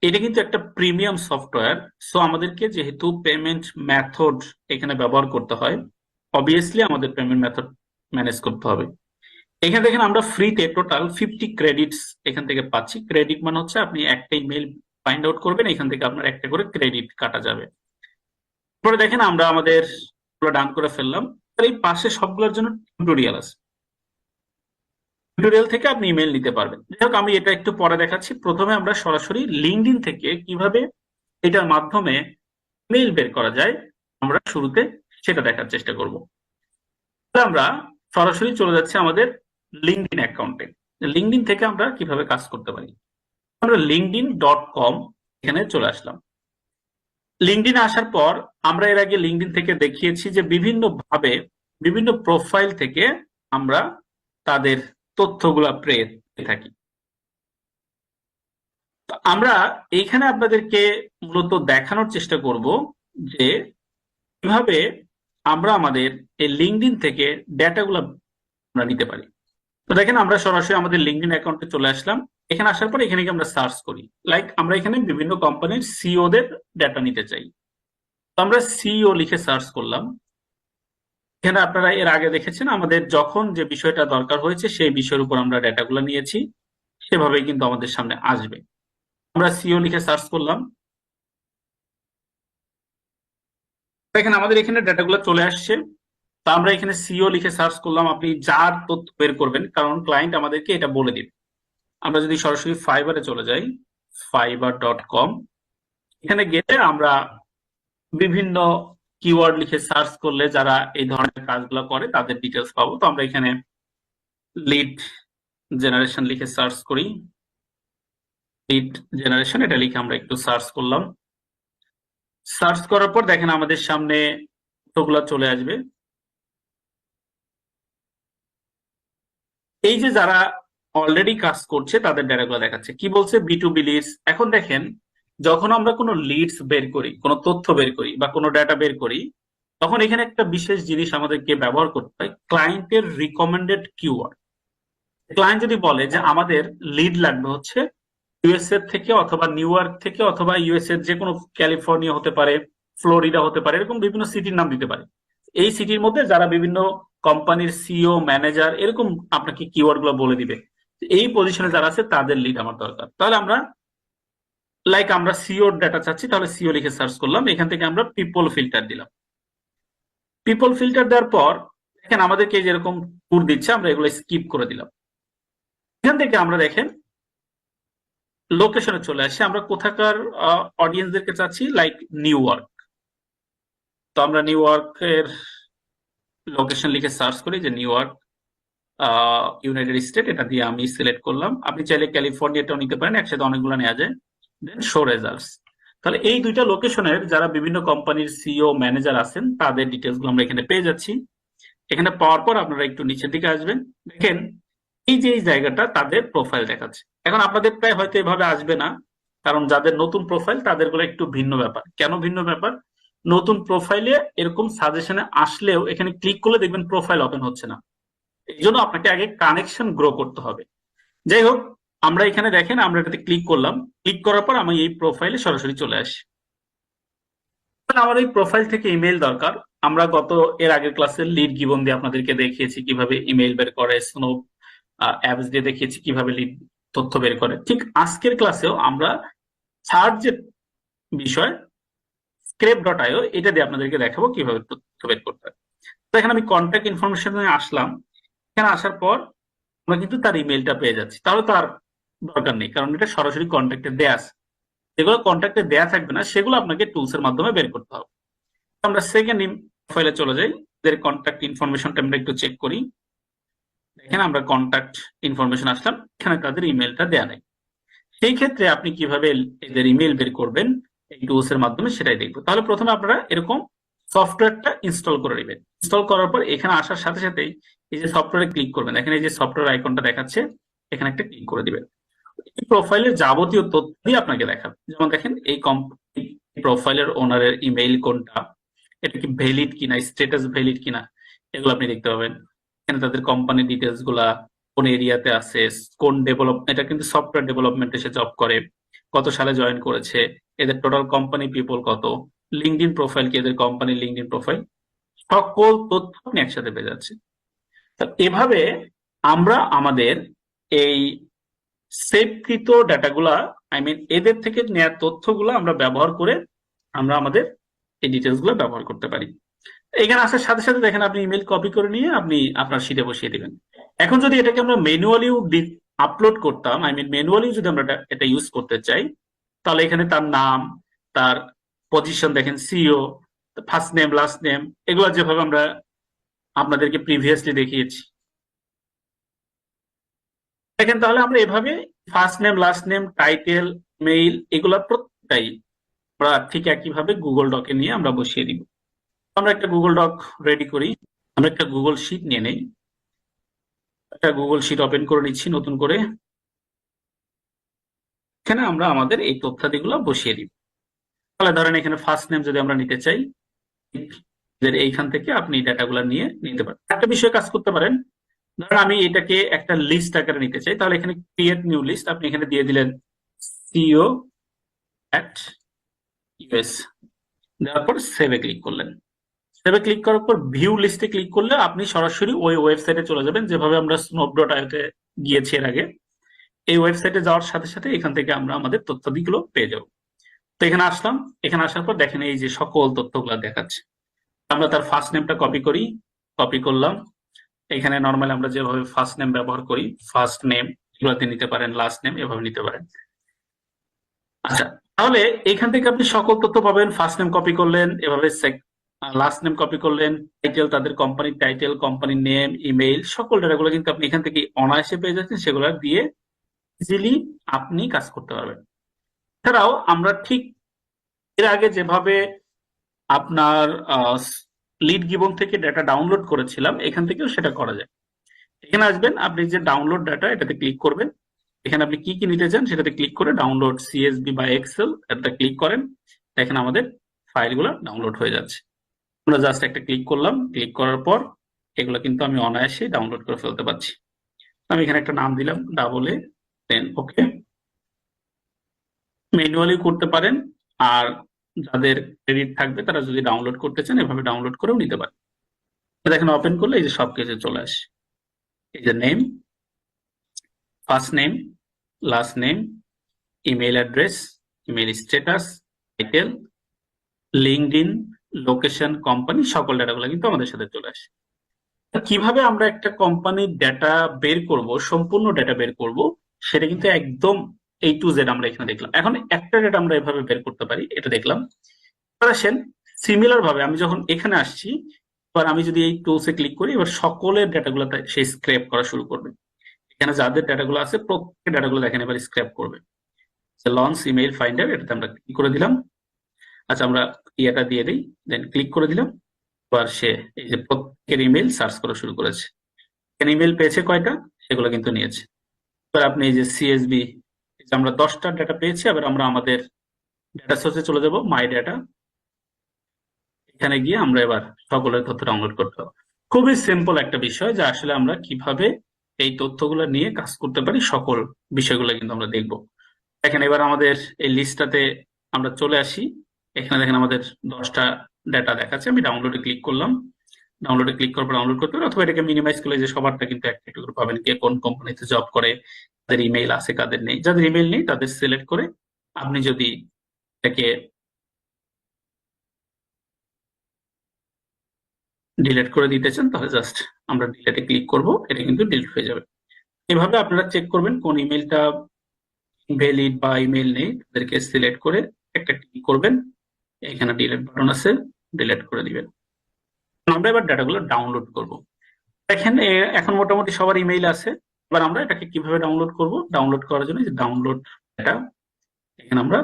এটা কিন্তু একটা প্রিমিয়াম সফটওয়্যার, সো আমাদেরকে যেহেতু পেমেন্ট মেথড এখানে ব্যবহার করতে হয়, অবভিয়াসলি আমাদের পেমেন্ট মেথড ম্যানেজ করতে হবে। এখানে দেখেন আমরা ফ্রিতে টোটাল 50 ক্রেডিটস এখান থেকে পাচ্ছি। ক্রেডিট মানে হচ্ছে আপনি একটা ইমেল ফাইন্ড আউট করবেন, এখান থেকে আপনার একটা করে ক্রেডিট কাটা যাবে। পরে দেখেন আমরা আমাদের ডান করে ফেললাম। আর এই পাশে সবগুলোর জন্য টিউটোরিয়াল আছে, টিউটোরিয়াল থেকে আপনি ইমেল নিতে পারবেন। যাই হোক আমি এটা একটু পরে দেখাচ্ছি। প্রথমে আমরা সরাসরি লিঙ্কডইন থেকে কিভাবে এটার মাধ্যমে ইমেল বের করা যায় আমরা শুরুতে সেটা দেখার চেষ্টা করব। আমরা সরাসরি চলে যাচ্ছি আমাদের লিঙ্কডইন অ্যাকাউন্টে। লিঙ্কডইন থেকে আমরা কিভাবে কাজ করতে পারি, আমরা linkedin.com এখানে চলে আসলাম। লিঙ্কডইনে আসার পর আমরা এর আগে লিঙ্কডইন থেকে দেখিয়েছি যে বিভিন্ন ভাবে বিভিন্ন প্রোফাইল থেকে আমরা তাদের তথ্যগুলা পেয়ে থাকি। আমরা এইখানে আপনাদেরকে মূলত দেখানোর চেষ্টা করব যে কিভাবে আমরা আমাদের এই লিঙ্কডইন থেকে ডেটাগুলো আমরা নিতে পারি। তো দেখেন আমরা সরাসরি আমাদের লিঙ্কডইন অ্যাকাউন্টে চলে আসলাম। এখানে আসার পর এখানে আমরা সার্চ করি, লাইক আমরা এখানে বিভিন্ন কোম্পানির সিইও দের ডেটা নিতে চাই। তো আমরা সিইও লিখে সার্চ করলাম। এখানে আপনারা এর আগে দেখেছেন আমাদের যখন যে বিষয়টা দরকার হয়েছে সেই বিষয়ের উপর আমরা ডেটাগুলো নিয়েছি, সেভাবেই কিন্তু আমাদের সামনে আসবে। আমরা সিইও লিখে সার্চ করলাম, দেখেন আমাদের এখানে ডেটাগুলো চলে আসছে। তো আমরা এখানে সিইও লিখে সার্চ করলাম। আপনি যার তথ্য বের করবেন, কারণ ক্লায়েন্ট আমাদেরকে এটা বলে দিবে। আমরা যদি সরাসরি ফাইবারে চলে যাই, fiverr.com, এখানে গেলে আমরা বিভিন্ন কিওয়ার্ড লিখে সার্চ করলে যারা এই ধরনের কাজগুলো করে তাদের ডিটেলস পাবো। তো আমরা এখানে লিড জেনারেশন লিখে সার্চ করি, লিড জেনারেশন এটা লিখে আমরা একটু সার্চ করলাম। সার্চ করার পর দেখেন আমাদের সামনে ফটোগুলো চলে আসবে। এই যে যারা অলরেডি কাজ করছে তাদের ডেটাগুলো দেখাচ্ছে। কি বলছে, B2B লিডস। এখন দেখেন যখন আমরা কোনো লিডস বের করি, কোনো তথ্য বের করি বা কোনো ডেটা বের করি, তখন এখানে একটা বিশেষ জিনিস আমাদেরকে ব্যবহার করতে হয়, ক্লায়েন্টের রিকমেন্ডেড কিওয়ার্ড। ক্লায়েন্ট যদি বলে যে আমাদের লিড লাগবে হচ্ছে ইউএসএ থেকে অথবা নিউ ইয়র্ক থেকে অথবা ইউএসএ যে কোনো ক্যালিফোর্নিয়া হতে পারে, ফ্লোরিডা হতে পারে, এরকম বিভিন্ন সিটির নাম দিতে পারে। এই সিটির মধ্যে যারা বিভিন্ন কোম্পানির সিইও ম্যানেজার এরকম আপনাকে কিওয়ার্ড গুলো বলে দিবে, এই পজিশনে যারা আছে তাদের লিড আমার দরকার। তাহলে আমরা লাইক আমরা সিইও ডাটা চাচ্ছি, তাহলে সিইও লিখে সার্চ করলাম। এখান থেকে আমরা পিপল ফিল্টার দিলাম। পিপল ফিল্টার দেওয়ার পর দেখেন আমাদেরকে যেরকম ট্যুর দিচ্ছে আমরা এগুলো স্কিপ করে দিলাম। এখান থেকে আমরা দেখেন লোকেশনে চলে আসে, আমরা কোথাকার অডিয়েন্সদেরকে চাচ্ছি, লাইক নিউ ইয়র্ক। তো আমরা নিউ ইয়র্কের লোকেশন লিখে সার্চ করি যে নিউ ইয়র্ক ইউনাইটেড স্টেট, এটা দিয়ে আমি সিলেক্ট করলাম। আপনি চাইলে ক্যালিফোর্নিয়াটাও নিতে পারেন, একসাথে অনেকগুলো নেওয়া যায়। দেন শো রেজাল্টস। তাহলে এই দুইটা লোকেশনের যারা বিভিন্ন কোম্পানির সিইও ম্যানেজার আছেন তাদের ডিটেলস গুলো আমরা এখানে পেয়ে যাচ্ছি। এখানে পাওয়ার পর আপনারা একটু নিচের দিকে আসবেন, দেখেন এই যে এই জায়গাটা তাদের প্রোফাইল দেখাচ্ছে। এখন আপনাদের প্রায় হয়তো এভাবে আসবে না, কারণ যাদের নতুন প্রোফাইল তাদের গুলো একটু ভিন্ন ব্যাপার। কেন ভিন্ন ব্যাপার? নতুন প্রোফাইলে এরকম সাজেশনে আসলেও এখানে ক্লিক করলে দেখবেন প্রোফাইল ওপেন হচ্ছে না। এই জন্য আপনাকে আগে কানেকশন গ্রো করতে হবে। যাই হোক, আমরা এখানে দেখেন আমরা এটাতে ক্লিক করলাম। ক্লিক করার পর আমি এই প্রোফাইলে সরাসরি চলে আসি। আমার এই প্রোফাইল থেকে ইমেল দরকার, আমরা এর আগের ক্লাসে লিড গিবন দিয়ে আপনাদেরকে দেখিয়েছি কিভাবে ইমেইল বের করে, স্নোপ অ্যাপস দিয়ে দেখিয়েছি কিভাবে লিড তথ্য বের করে। ঠিক আজকের ক্লাসেও আমরা থার্ড যে বিষয় scrape.io এটা দিয়ে আপনাদেরকে দেখাবো কিভাবে তথ্য বের করতে হয়। তো এখানে আমি কন্ট্যাক্ট ইনফরমেশনে আসলাম। এখানে আসার পর আমরা কিন্তু তার ইমেইলটা পেয়ে যাচ্ছি, তাহলে তার দরকার নেই, কারণ এটা সরাসরি কন্ট্যাক্টে দেয়া আছে। যেগুলো কন্ট্যাক্টে দেয়া থাকবে না সেগুলো আপনাকে টুলস এর মাধ্যমে বের করতে হবে। আমরা সেকেন্ড প্রোফাইলে চলে যাই, এদের কন্ট্যাক্ট ইনফরমেশনটা আমরা একটু চেক করি। দেখেন আমরা কন্ট্যাক্ট ইনফরমেশন আসলাম, এখানে তাদের ইমেলটা দেয়া নেই। সেই ক্ষেত্রে আপনি কিভাবে এদের ইমেল বের করবেন এই টুলস এর মাধ্যমে সেটাই দেখবো। তাহলে প্রথমে আপনারা এরকম সফটওয়্যারটা ইনস্টল করে নেবেন। ইনস্টল করার পর এখানে আসার সাথে সাথেই এই যে সফটওয়্যারে ক্লিক করবেন, দেখেন এই যে সফটওয়্যার আইকনটা দেখাচ্ছে, এখানে একটা ক্লিক করে দিবেন। এই প্রোফাইলের যাবতীয় তথ্যই আপনাকে দেখাবে। যেমন দেখেন এই কোম্পানি প্রোফাইলের ওনারের ইমেইল কোনটা, এটা কি ভ্যালিড কিনা, স্ট্যাটাস ভ্যালিড কিনা, এগুলো আপনি দেখতে পাবেন। এখানে তাদের কোম্পানি ডিটেলস গুলা, কোন এরিয়াতে আছে, কোন এটা কিন্তু সফটওয়্যার ডেভেলপমেন্টে সে জব করে, কত সালে জয়েন করেছে, এদের টোটাল কোম্পানি পিপল কত, লিঙ্কডইন প্রোফাইল কি এদের কোম্পানি লিঙ্কডইন প্রোফাইল, সকল তথ্য আপনি একসাথে পেয়ে যাচ্ছেন। এভাবে আমরা আমাদের এই সেভকৃত ডাটাগুলা, এদের থেকে নেওয়া তথ্যগুলো আমরা ব্যবহার করে আমরা আমাদের এই ডিটেলস গুলো ব্যবহার করতে পারি। এখানে আসার সাথে সাথে দেখেন আপনি ইমেল কপি করে নিয়ে আপনি আপনার শিটে বসিয়ে দিবেন। এখন যদি এটাকে আমরা ম্যানুয়ালিও আপলোড করতাম, ম্যানুয়ালিও যদি আমরা এটা ইউজ করতে চাই, তাহলে এখানে তার নাম, তার পজিশন দেখেন, CEO, first name, last name, এগুলো যেভাবে আমরা আপনাদেরকে প্রিভিয়াসলি দেখিয়েছি দেখেন, তাহলে আমরা এভাবে first name, last name, title, mail, এগুলা প্রত্যেকটাই আমরা ঠিক একইভাবে গুগল ডকে নিয়ে আমরা বসিয়ে দিব। আমরা একটা গুগল ডক রেডি করি, আমরা একটা গুগল শিট নিয়ে নেই, একটা গুগল শিট ওপেন করে নিচ্ছি নতুন করে। এখানে আমরা আমাদের এই তথ্যাদিগুলো বসিয়ে দিব। তাহলে ধরেন এখানে ফার্স্ট নেম যদি আমরা নিতে চাই, এইখান থেকে আপনি ডাটাগুলো নিয়ে নিতে পারেন। একটা বিষয় কাজ করতে পারেন, ধরেন আমি এটাকে একটা লিস্ট আকারে নিতে চাই, তাহলে এখানে ক্রিয়েট নিউ লিস্ট আপনি এখানে দিয়ে দিলেন CEO@US, দেওয়ার পর সেভে ক্লিক করলেন। সেভে ক্লিক করার পর ভিউ লিস্টে ক্লিক করলে আপনি সরাসরি ওই ওয়েবসাইটে চলে যাবেন, যেভাবে আমরা স্নোপ.io-তে গিয়েছি এর আগে। এই ওয়েবসাইটে যাওয়ার সাথে সাথে এখান থেকে আমরা আমাদের তথ্যাদিগুলো পেয়ে যাব। তো এখানে আসলাম, এখানে আসার পর দেখেন এই যে সকল তথ্যগুলো দেখাচ্ছে। আমরা তার ফার্স্ট নেমটা কপি করি, কপি করলাম। এখানে নর্মালি আমরা যেভাবে ফার্স্ট নেম ব্যবহার করি, ফার্স্ট নেম এগুলোতে নিতে পারেন, লাস্ট নেম এভাবে নিতে পারেন। আচ্ছা, তাহলে এখান থেকে আপনি সকল তথ্য পাবেন। ফার্স্ট নেম কপি করলেন, এভাবে লাস্ট নেম কপি করলেন, টাইটেল, তাদের কোম্পানির টাইটেল, কোম্পানির নেম, ইমেইল, সকল ডেটাগুলো কিন্তু আপনি এখান থেকে অনায়াসে পেয়ে যাচ্ছেন। সেগুলো দিয়ে ইজিলি আপনি কাজ করতে পারবেন। এছাড়াও আমরা ঠিক এর আগে যেভাবে আপনার লিড গিবন থেকে ডাটা ডাউনলোড করেছিলাম, এখান থেকেও সেটা করা যায়। এখানে আসবেন, আপনি যে ডাউনলোড ডাটা এটাতে ক্লিক করবেন, এখানে আপনি কি কি নিতে চান সেটাতে ক্লিক করে ডাউনলোড CSV বা এক্সেল এটা ক্লিক করেন, দেখেন আমাদের ফাইলগুলো ডাউনলোড হয়ে যাচ্ছে। আমরা জাস্ট একটা ক্লিক করলাম, ক্লিক করার পর এগুলো কিন্তু আমি অনায়াসে ডাউনলোড করে ফেলতে পারছি। আমি এখানে একটা নাম দিলাম AA, দেন ওকে। ম্যানুয়ালি করতে পারেন, আর যাদের ক্রেডিট থাকবে তারা যদি ডাউনলোড করতে চান এভাবে ডাউনলোড করেও নিতে পারেন। দেখেন ওপেন করলে এই যে সবকিছু চলে আসে, এই যে name, first name, last name, email address, email status, title, LinkedIn, location, company, সকল ডাটাগুলো কিন্তু আমাদের সাথে চলে আসে। কিভাবে আমরা একটা কোম্পানির ডাটা বের করব, সম্পূর্ণ ডাটা বের করব, সেটা কিন্তু একদম A to Z আমরা এখানে দেখলাম। এখন একটা ডাটা আমরা এভাবে বের করতে পারি, এটা দেখলাম। এবার আসেন সিমিলার ভাবে আমি যখন এখানে আসছি, এবার আমি যদি এই টুলসে ক্লিক করি, এবার সকলের ডাটাগুলো সে স্ক্র্যাপ করা শুরু করবে। এখানে যাদের ডাটাগুলো আছে প্রত্যেক ডাটাগুলো দেখেন এবার স্ক্র্যাপ করবে। লঞ্চ ইমেইল ফাইন্ডার, এটাতে আমরা ক্লিক করে দিলাম। আচ্ছা, আমরা ইয়েটা দিয়ে দিই, দেন ক্লিক করে দিলাম। এবার সে এই যে প্রত্যেকের ইমেল সার্চ করা শুরু করেছে। এখানে ইমেল পেয়েছে কয়টা, সেগুলো কিন্তু নিয়েছে। এবার আপনি এই যে CSV, আমরা 10টা ডাটা পেয়েছি। এবার আমরা আমাদের ডাটা সোর্সে চলে যাব, মাই ডাটা। এখানে গিয়ে আমরা এবার সকলের তথ্য ডাউনলোড করতে হবে। খুবই সিম্পল একটা বিষয়, যে আসলে আমরা কিভাবে এই তথ্যগুলো নিয়ে কাজ করতে পারি, সকল বিষয়গুলো কিন্তু আমরা দেখব। দেখেন এবার আমাদের এই লিস্টটাতে আমরা চলে আসি। এখানে দেখেন আমাদের 10টা ডাটা দেখাচ্ছে। আমি ডাউনলোডে ক্লিক করলাম, ডাউনলোডে ক্লিক করার পর ডাউনলোড করতে পারেন, অথবা এটাকে মিনিমাইজ করলে যে সবারটা কিন্তু একটা করে পাবেন, কে কোন কোম্পানিতে জব করে, তাদের ইমেইল আছে কাদের নেই। যাদের ইমেইল নেই তাদের সিলেক্ট করে আপনি যদি এটাকে ডিলিট করে দিতে চান তাহলে জাস্ট আমরা ডিলিটে ক্লিক করব, এটা কিন্তু ডিলিট হয়ে যাবে। এভাবে আপনারা চেক করবেন কোন ইমেইলটা ভ্যালিড বা ইমেইল নেই, তাদেরকে সিলেক্ট করে একটা ক্লিক করবেন, এখানে ডিলিট বাটন আছে, ডিলিট করে দিবেন। আমরা এবার ডাটাগুলো ডাউনলোড করব। দেখেন এখন মোটামুটি সবার ইমেইল আছে। এবার আমরা এটাকে কিভাবে ডাউনলোড করব? ডাউনলোড করার জন্য যে ডাউনলোড ডাটা, এখানে আমরা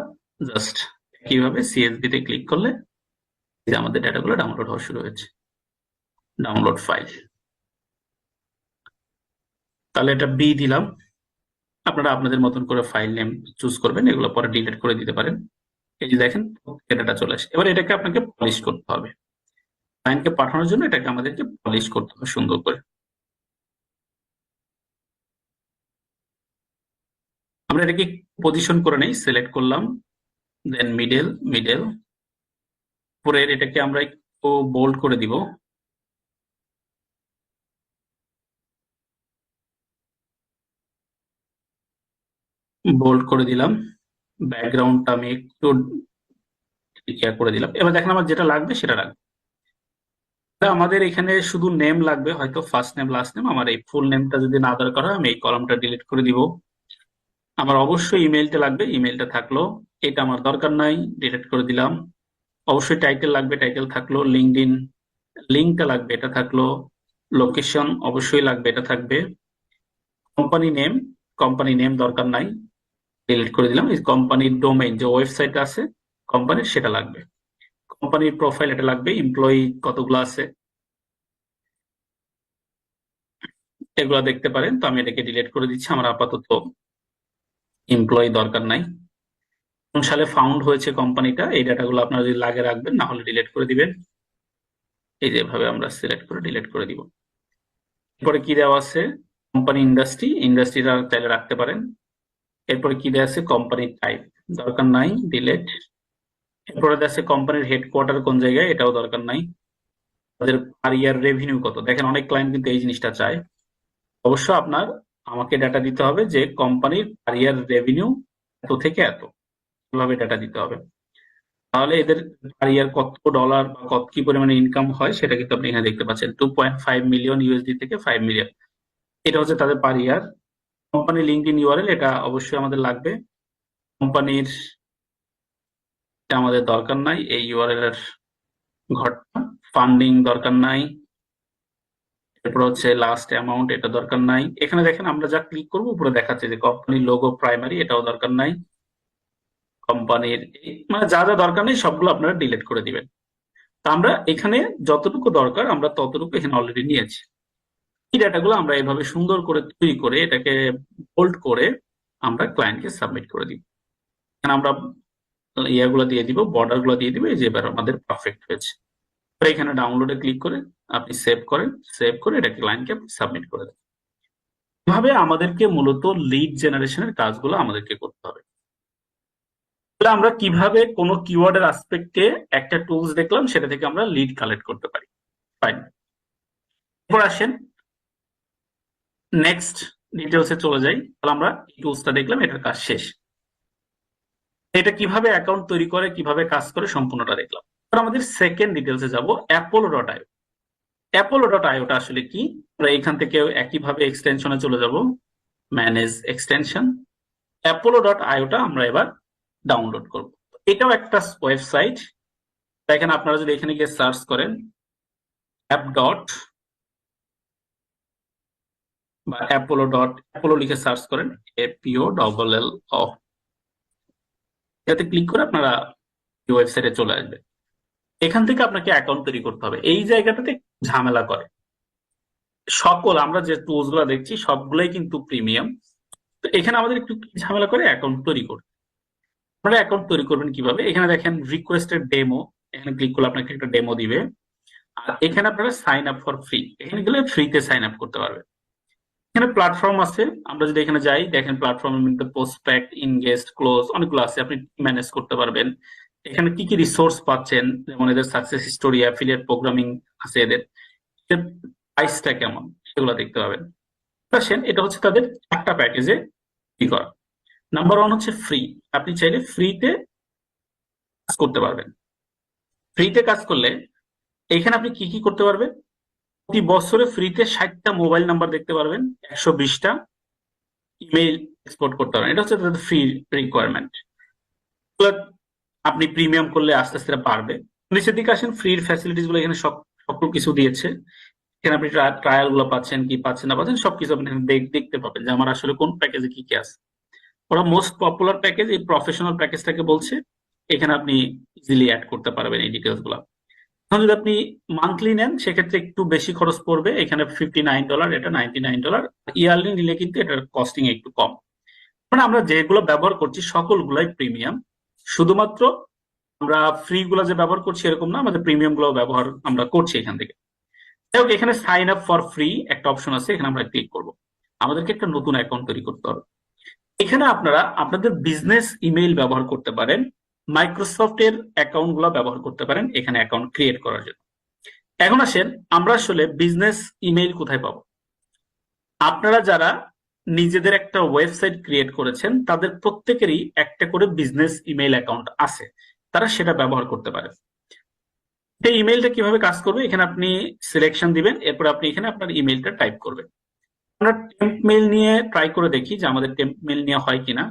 জাস্ট কিভাবে CSV তে ক্লিক করলে যে আমাদের ডাটাগুলো ডাউনলোড হওয়া শুরু হয়েছে। ডাউনলোড ফাইল, তাহলে এটা বি দিলাম। আপনারা আপনাদের মতন করে ফাইল নেম চুজ করবেন, এগুলো পরে ডিলিট করে দিতে পারেন। এই যে দেখেন ডাটা চলে আসে। এবার এটাকে আপনাকে পলিশ করতে হবে, ক্লায়েন্টকে পাঠানোর জন্য এটাকে আমাদেরকে পলিশ করতে হবে সুন্দর করে। আমরা এটাকে পজিশন করে নেই, সিলেক্ট করলাম, দেন মিডল পরের এটাকে আমরা একটু বোল্ড করে দিব, বোল্ড করে দিলাম। ব্যাকগ্রাউন্ডটা আমি একটু ক্লিয়ার করে দিলাম। এবার দেখেন আমার যেটা লাগবে সেটা রাখবো। আমাদের এখানে শুধু নেম লাগবে, হয়তো ফার্স্ট নেম লাস্ট নেম। আমার এই ফুল নেমটা যদি না দরকার হয় আমি এই কলামটা ডিলিট করে দিব। আমার অবশ্যই ইমেলটা লাগবে, ইমেলটা থাকলো, এটা আমার দরকার নাই, ডিলিট করে দিলাম। অবশ্যই টাইটেল লাগবে, টাইটেল থাকলো। লিঙ্কডইন লিঙ্কটা লাগবে, এটা থাকলো। লোকেশন অবশ্যই লাগবে, এটা থাকবে। কোম্পানি নেম দরকার নাই, ডিলিট করে দিলাম। এই কোম্পানির ডোমেইন যে ওয়েবসাইট আছে কোম্পানির সেটা লাগবে। কোম্পানির প্রোফাইল এটা লাগবে, এমপ্লয়ি কতগুলো আছে এগুলো দেখতে পারেন। তো আমি এটাকে ডিলিট করে দিচ্ছি, আমার আপাতত এমপ্লয়ি দরকার নাই। কোন সালে ফাউন্ড হয়েছে কোম্পানিটা, এই ডাটাগুলো আপনারা যদি লাগে রাখবেন, না হলে ডিলিট করে দিবেন। এই যেভাবে আমরা সিলেক্ট করে ডিলিট করে দিব। এরপরে কি দেওয়া আছে? কোম্পানি ইন্ডাস্ট্রিটা চাইলে রাখতে পারেন। এরপরে কি দেওয়া আছে? কোম্পানি টাইপ, দরকার নাই, ডিলিট। এরপরে দেওয়া আছে কোম্পানির হেডকোয়ার্টার কোন জায়গায়, এটাও দরকার নাই। তাদের পার ইয়ার রেভিনিউ কত, দেখেন অনেক ক্লায়েন্ট কিন্তু এই জিনিসটা চায়। অবশ্য আমাকে ডাটা দিতে হবে যে কোম্পানির পার ইয়ার রেভিনিউ এত থেকে এত, এভাবে ডাটা দিতে হবে। তাহলে এদের পার ইয়ার কত ডলার বা কত কি পরিমাণে ইনকাম হয় সেটা কিন্তু আপনি এখানে দেখতে পাচ্ছেন। 2.5 মিলিয়ন ইউএসডি থেকে 5 মিলিয়ন, এটা হচ্ছে তাদের পার ইয়ার। কোম্পানি লিঙ্কডইন ইউআরএল এটা অবশ্যই আমাদের লাগবে। কোম্পানির এটা আমাদের দরকার নাই, এই ইউআরএল এর ঘরটা। ফান্ডিং দরকার নাই। এরপর হচ্ছে লাস্ট অ্যামাউন্ট, এটা দরকার নাই। এখানে দেখেন আমরা যা ক্লিক করবো উপরে দেখাচ্ছে যে কোম্পানির লোগো প্রাইমারি, এটাও দরকার নাই। কোম্পানির মানে যা যা দরকার নেই সবগুলো আপনারা ডিলিট করে দিবেন। তা আমরা এখানে যতটুকু দরকার আমরা ততটুকু এখানে অলরেডি নিয়েছি। এই ডাটাগুলো আমরা এভাবে সুন্দর করে তৈরি করে এটাকে বোল্ড করে আমরা ক্লায়েন্টকে সাবমিট করে দিব। এখানে আমরা ইয়াগুলো দিয়ে দিব, বর্ডার গুলো দিয়ে দিব, এই যে এবার আমাদের পারফেক্ট হয়েছে। এখানে ডাউনলোডে ক্লিক করে আপনি সেভ করেন, সেভ করে এটা ক্লায়েন্টকে সাবমিট করে দেন। এভাবে আমাদেরকে মূলত লিড জেনারেশনের কাজগুলো আমাদেরকে করতে হবে। তাহলে আমরা কিভাবে কোনো কিওয়ার্ডের আসপেক্টে একটা টুলস দেখলাম, সেটা থেকে আমরা লিড কালেক্ট করতে পারি। ফাইন, এরপর আসেন নেক্সট ডিটেলসে চলে যাই। তাহলে আমরা এই টুলসটা দেখলাম, এটার কাজ শেষ। এটা কিভাবে অ্যাকাউন্ট তৈরি করে, কিভাবে কাজ করে, সম্পূর্ণটা দেখলাম। এবার আমাদের সেকেন্ড ডিটেলসে যাব, apollo.io। apollo.ioটা আসলে কি? আমরা এখান থেকে একইভাবে এক্সটেনশনে চলে যাব, ম্যানেজ এক্সটেনশন। apollo.ioটা আমরা এবার ডাউনলোড করব। এটাও একটা ওয়েবসাইট। দেখেন আপনারা যদি এখানে গিয়ে সার্চ করেন অ্যাপ ডট বা অ্যাপোলো লিখে সার্চ করেন, APOLL, এটাতে ক্লিক করে আপনারা এই ওয়েবসাইটে চলে আসবে। এখান থেকে আপনাকে অ্যাকাউন্ট তৈরি করতে হবে। এই জায়গাটাতে ঝামেলা করে। আমরা যে টুলস গুলো দেখছি সবগুলোই কিন্তু প্রিমিয়াম। তো এখানে আমাদের একটু ঝামেলা করে অ্যাকাউন্ট তৈরি করতে। আপনারা অ্যাকাউন্ট তৈরি করবেন কিভাবে? এখানে দেখেন রিকোয়েস্টেড ডেমো, এখানে ক্লিক করলে আপনাকে একটা ডেমো দিবে। আর এখানে আপনারা সাইন আপ ফর ফ্রি, এখানে গেলে ফ্রিতে সাইন আপ করতে পারবেন। এখানে প্ল্যাটফর্ম আছে, আমরা যদি এখানে যাই দেখেন প্ল্যাটফর্মের মধ্যে পোস্টপ্যাক্ট, ইনগেস্ট, ক্লোজ অনেকগুলো আছে। আপনি ম্যানেজ করতে পারবেন, এখানে কি কি রিসোর্স পাচ্ছেন, যেমন এদের সাকসেস স্টোরি, অ্যাফিলিয়েট প্রোগ্রামিং আছে, এদের প্রাইসটা কেমন, সেগুলো দেখতে পাবেন। আসেন, এটা হচ্ছে তাদের 4টা প্যাকেজে কি করা। নাম্বার 1 হচ্ছে ফ্রি। আপনি চাইলে ফ্রিতে কাজ করতে পারবেন। ফ্রিতে কাজ করলে এখানে আপনি কি কি করতে পারবেন, প্রতি বছরে ফ্রিতে 60টা মোবাইল নাম্বার দেখতে পারবেন, 120টা ইমেইল এক্সপোর্ট করতে পারবেন। এটা হচ্ছে তাদের ফ্রি রিকোয়ারমেন্ট। আপনি প্রিমিয়াম করলে আস্তে আস্তে এটা বাড়বে। নিচের দিকে আসেন, ফ্রির ফ্যাসিলিটিস গুলো এখানে সকল কিছু দিয়েছে। এখানে আপনি ট্রায়াল গুলো পাচ্ছেন, কি পাচ্ছেন না পাচ্ছেন সবকিছু আপনি এখানে দেখতে পাবেন যে আমার আসলে কোন প্যাকেজে কি কি আছে। ওরা মোস্ট পপুলার প্যাকেজ, এই প্রফেশনাল প্যাকেজটাকে বলছে। এখানে আপনি ইজিলি অ্যাড করতে পারবেন এই ডিটেলস গুলো। এখন যদি আপনি মান্থলি নেন সেক্ষেত্রে একটু বেশি খরচ পড়বে, এখানে $59, এটা $99। ইয়ারলি নিলে কিন্তু এটার কস্টিং একটু কম। মানে আমরা যেগুলো ব্যবহার করছি সকলগুলাই প্রিমিয়াম, শুধুমাত্র আমরা ফ্রি গুলো যে ব্যবহার করছি এরকম না, আমাদের প্রিমিয়াম গুলো ব্যবহার আমরা করছি এখান থেকে। যাই হোক, এখানে সাইন আপ ফর ফ্রি একটা অপশন আছে, এখানে আমরা ক্লিক করব। আমাদেরকে একটা নতুন অ্যাকাউন্ট তৈরি করতে হবে। এখানে আপনারা আপনাদের বিজনেস ইমেইল ব্যবহার করতে পারেন, মাইক্রোসফটের অ্যাকাউন্ট গুলো ব্যবহার করতে পারেন এখানে অ্যাকাউন্ট ক্রিয়েট করার জন্য। এখন আসেন, আমরা আসলে বিজনেস ইমেইল কোথায় পাবো? আপনারা যারা নিজেদের একটা ওয়েবসাইট ক্রিয়েট করেছেন তাদের প্রত্যেকেরই একটা করে বিজনেস ইমেইল অ্যাকাউন্ট আছে, তারা সেটা ব্যবহার করতে পারে। এই ইমেইলটা কিভাবে কাজ করবে, এখানে আপনি সিলেকশন দিবেন, এরপর আপনি এখানে আপনার ইমেইলটা টাইপ করবেন। আমরা টেম্প মেইল নিয়ে ট্রাই করে দেখি যে আমাদের টেম্প মেইল নিয়ে হয় কিনা।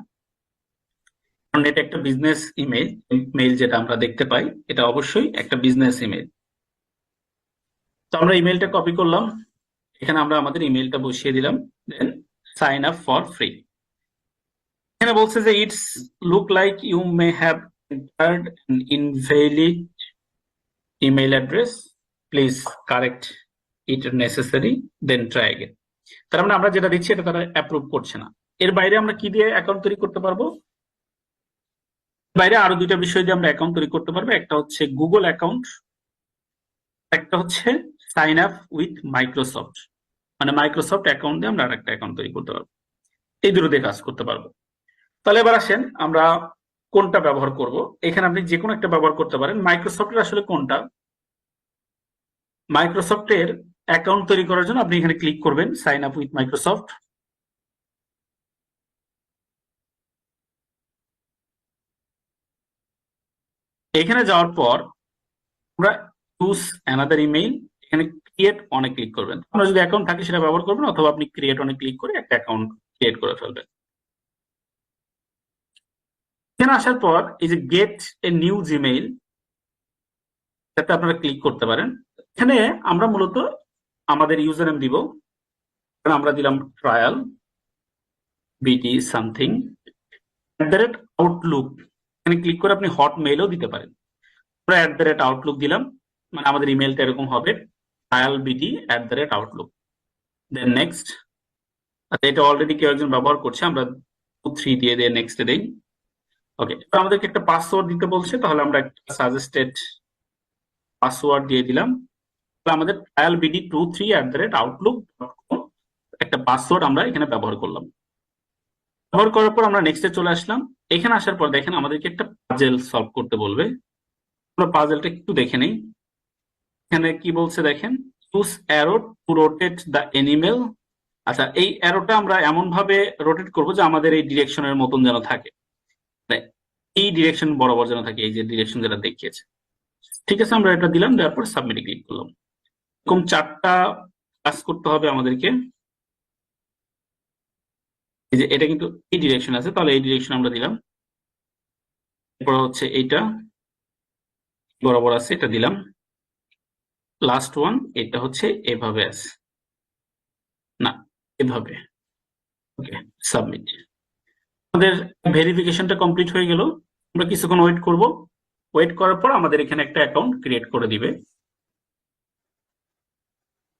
কারণ এটা একটা বিজনেস ইমেইল, টেম্প মেইল যেটা আমরা দেখতে পাই এটা অবশ্যই একটা বিজনেস ইমেইল। তো আমরা ইমেইলটা কপি করলাম, এখানে আমরা আমাদের ইমেইলটা বসিয়ে দিলাম, then sign up for free. এখানে বলছে যে it's look like you may have entered an invalid email address, please correct it necessary then try again. তার মানে আমরা যেটা দিচ্ছি এটা তারা অ্যাপ্রুভ করছে না। এর বাইরে আমরা কি দিয়ে অ্যাকাউন্ট তৈরি করতে পারবো? বাইরে আরো 2টা বিষয় দিয়ে আমরা অ্যাকাউন্ট তৈরি করতে পারবো, একটা হচ্ছে গুগল অ্যাকাউন্ট, একটা হচ্ছে সাইন আপ উইথ মাইক্রোসফট। মানে মাইক্রোসফট অ্যাকাউন্ট দিয়ে আমরা আরেকটা অ্যাকাউন্ট তৈরি করতে পারবো, এই দুটো দিয়ে কাজ করতে পারবো। তাহলে এবার আসেন আমরা কোনটা ব্যবহার করব। এখানে আপনি যে কোনো একটা ব্যবহার করতে পারেন। মাইক্রোসফটের আসলে কোনটা, মাইক্রোসফটের অ্যাকাউন্ট তৈরি করার জন্য আপনি এখানে ক্লিক করবেন সাইন আপ উইথ মাইক্রোসফট। এখানে যাওয়ার পর আমরা চুজ অ্যানাদার ইমেইল, এখানে ক্রিয়েট অনে ক্লিক করবেন। আপনার যদি অ্যাকাউন্ট থাকে সেটা ব্যবহার করবেন, অথবা আপনি ক্রিয়েট অনে ক্লিক করে একটা অ্যাকাউন্ট ক্রিয়েট করে ফেলবেন। এখানে আসার পর এই যে গেট এ নিউ জিমেইল, এটাতে আপনারা ক্লিক করতে পারেন। এখানে আমরা মূলত আমাদের ইউজার নেম দিব, আমরা দিলাম ট্রায়াল বিটি সামথিং @আউটলুক। এখানে ক্লিক করে আপনি হট মেইলও দিতে পারেন। আমরা @আউটলুক দিলাম, মানে আমাদের ইমেলটা এরকম হবে ট্রায়াল বিটি @আউটলুক। দেন নেক্সট। আচ্ছা, এটা অলরেডি কেউ একজন ব্যবহার করছে, আমরা 2 3 দিয়ে নেক্সট দেই। ওকে, আমাদেরকে একটা পাসওয়ার্ড দিতে বলছে, তাহলে আমরা একটা সাজেস্টেড পাসওয়ার্ড দিয়ে দিলাম। আমাদের ট্রায়াল বিডি 23@outlook.com একটা পাসওয়ার্ড আমরা এখানে ব্যবহার করলাম। ব্যবহার করার পর আমরা নেক্সটে চলে আসলাম। এখানে আসার পর দেখেন আমাদেরকে একটা পাজেল সলভ করতে বলবে। আমরা পাজেলটা একটু দেখে নেই। এখানে কি বলছে দেখেন, use arrow to rotate the animal. আচ্ছা, এই অ্যারোটা আমরা এমন ভাবে রোটেট করবো যে আমাদের এই ডিরেকশনের মতন যেন থাকে, এই ডিরেকশন বরাবর যেন থাকে, এই যে ডিরেকশন যেটা দেখিয়েছে। ঠিক আছে, আমরা এটা দিলাম, দেওয়ার পর সাবমিটে ক্লিক করলাম। এরকম 4টা কাজ করতে হবে আমাদেরকে। এই যে এটা কিন্তু এই ডিরেকশন আছে, তাহলে এই ডিরেকশন আমরা দিলাম। এরপর হচ্ছে এইটা বরাবর আছে, এটা দিলাম। লাস্ট ওয়ান, এটা হচ্ছে এভাবে আছে না, এভাবে। ওকে, সাবমিট। আমাদের ভেরিফিকেশনটা কমপ্লিট হয়ে গেল। আমরা কিছুক্ষণ ওয়েট করব। ওয়েট করার পর আমাদের এখানে একটা অ্যাকাউন্ট ক্রিয়েট করে দিবে।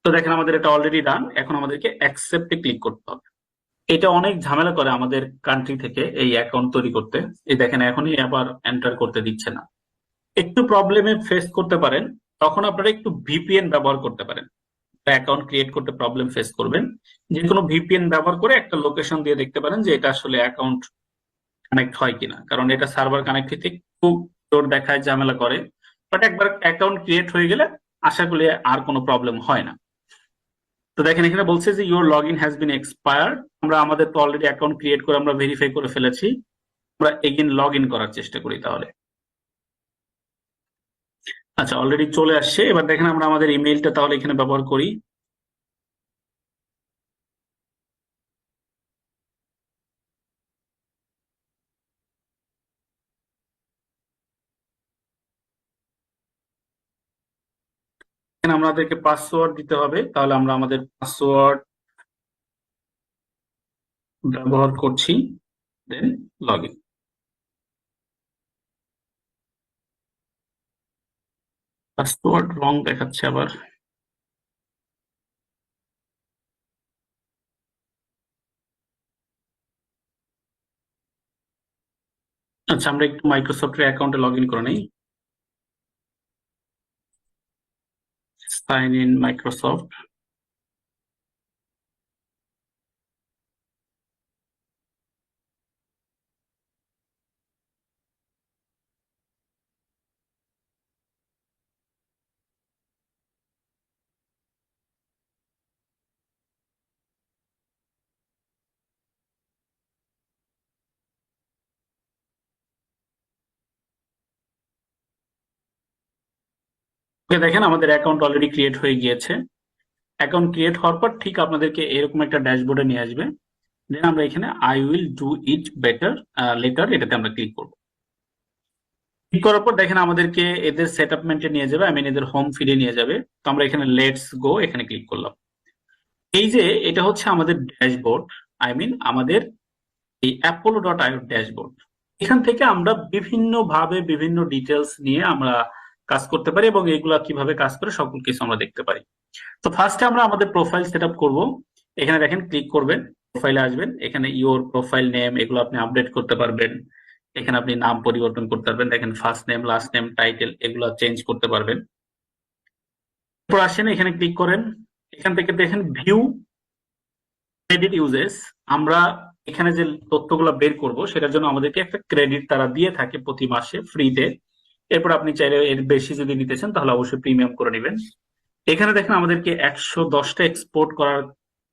তো দেখেন আমাদের এটা অলরেডি ডান। এখন আমাদেরকে অ্যাকসেপ্টে ক্লিক করতে হবে। এটা অনেক ঝামেলা করে আমাদের কান্ট্রি থেকে এই অ্যাকাউন্ট তৈরি করতে। এই দেখেন এখনই আবার এন্টার করতে দিচ্ছে না। একটু প্রবলেমে ফেস করতে পারেন, তখন আপনারা একটু ভিপিএন ব্যবহার করতে পারেন। অ্যাকাউন্ট ক্রিয়েট করতে প্রবলেম ফেস করবেন, যে কোনো ভিপিএন ব্যবহার করে একটা লোকেশন দিয়ে দেখতে পারেন যে এটা আসলে অ্যাকাউন্ট কানেক্ট হয় কিনা। কারণ এটা সার্ভার কানেক্ট হতে একটু তোর দেখায় ঝামেলা করে, বাট একবার অ্যাকাউন্ট ক্রিয়েট হয়ে গেলে আশা করি আর কোনো প্রবলেম হয় না। তো দেখেন এখানে বলছে যে your log in has been expired. আমরা আমাদের তো অলরেডি অ্যাকাউন্ট ক্রিয়েট করে আমরা ভেরিফাই করে ফেলেছি, আমরা এগেইন লগ ইন করার চেষ্টা করি তাহলে। আচ্ছা, অলরেডি চলে আসছে। এবার দেখেন আমরা আমাদের ইমেইলটা তাহলে এখানে ব্যবহার করি। এখানে আমাদেরকে পাসওয়ার্ড দিতে হবে, তাহলে আমরা আমাদের পাসওয়ার্ড ব্যবহার করছি, দেন লগ ইন। পাসওয়ার্ড রং দেখাচ্ছে আবার। আচ্ছা, আমরা একটু মাইক্রোসফটের অ্যাকাউন্টে লগ ইন করে নিই। Sign in Microsoft. ওকে, দেখেন আমাদের অ্যাকাউন্ট অলরেডি ক্রিয়েট হয়ে গিয়েছে। অ্যাকাউন্ট ক্রিয়েট হওয়ার পর ঠিক আপনাদেরকে এরকম একটা ড্যাশবোর্ডে নিয়ে আসবে। দেন আমরা এখানে I will do it better letter, এটাতে আমরা ক্লিক করব। ক্লিক করার পর দেখেন আমাদেরকে এদের সেটআপমেন্টে নিয়ে যাবে, আই মিন এদের হোম ফিডে নিয়ে যাবে। তো আমরা এখানে লেটস গো এখানে ক্লিক করলাম। এই যে এটা হচ্ছে আমাদের ড্যাশবোর্ড, আই মিন আমাদের এই apollo.io ড্যাশবোর্ড। এখান থেকে আমরা বিভিন্ন ভাবে বিভিন্ন ডিটেলস নিয়ে আমরা কাজ করতে পারি এবং এগুলা কিভাবে কাজ করে সকল কিছু আমরা দেখতে পারি। তো ফার্স্টে আমরা আমাদের প্রোফাইল সেট আপ করবো। এখানে দেখেন ক্লিক করবেন, প্রোফাইলে আসবেন, এখানে ইওর প্রোফাইল নেম এগুলো আপনি আপডেট করতে পারবেন। এখানে আপনি নাম পরিবর্তন করতে পারবেন, দেখেন first name, last name, title এগুলো চেঞ্জ করতে পারবেন। এরপর আসেন এখানে ক্লিক করেন, এখান থেকে দেখেন ভিউ ক্রেডিট ইউজেস। আমরা এখানে যে তথ্যগুলো বের করব সেটার জন্য আমাদেরকে একটা ক্রেডিট তারা দিয়ে থাকে প্রতি মাসে ফ্রিতে। এরপর আপনি চাইলে এর বেশি যদি নিতে চান তাহলে অবশ্যই প্রিমিয়াম করে নেবেন। এখানে দেখেন আমাদেরকে 110টা এক্সপোর্ট করার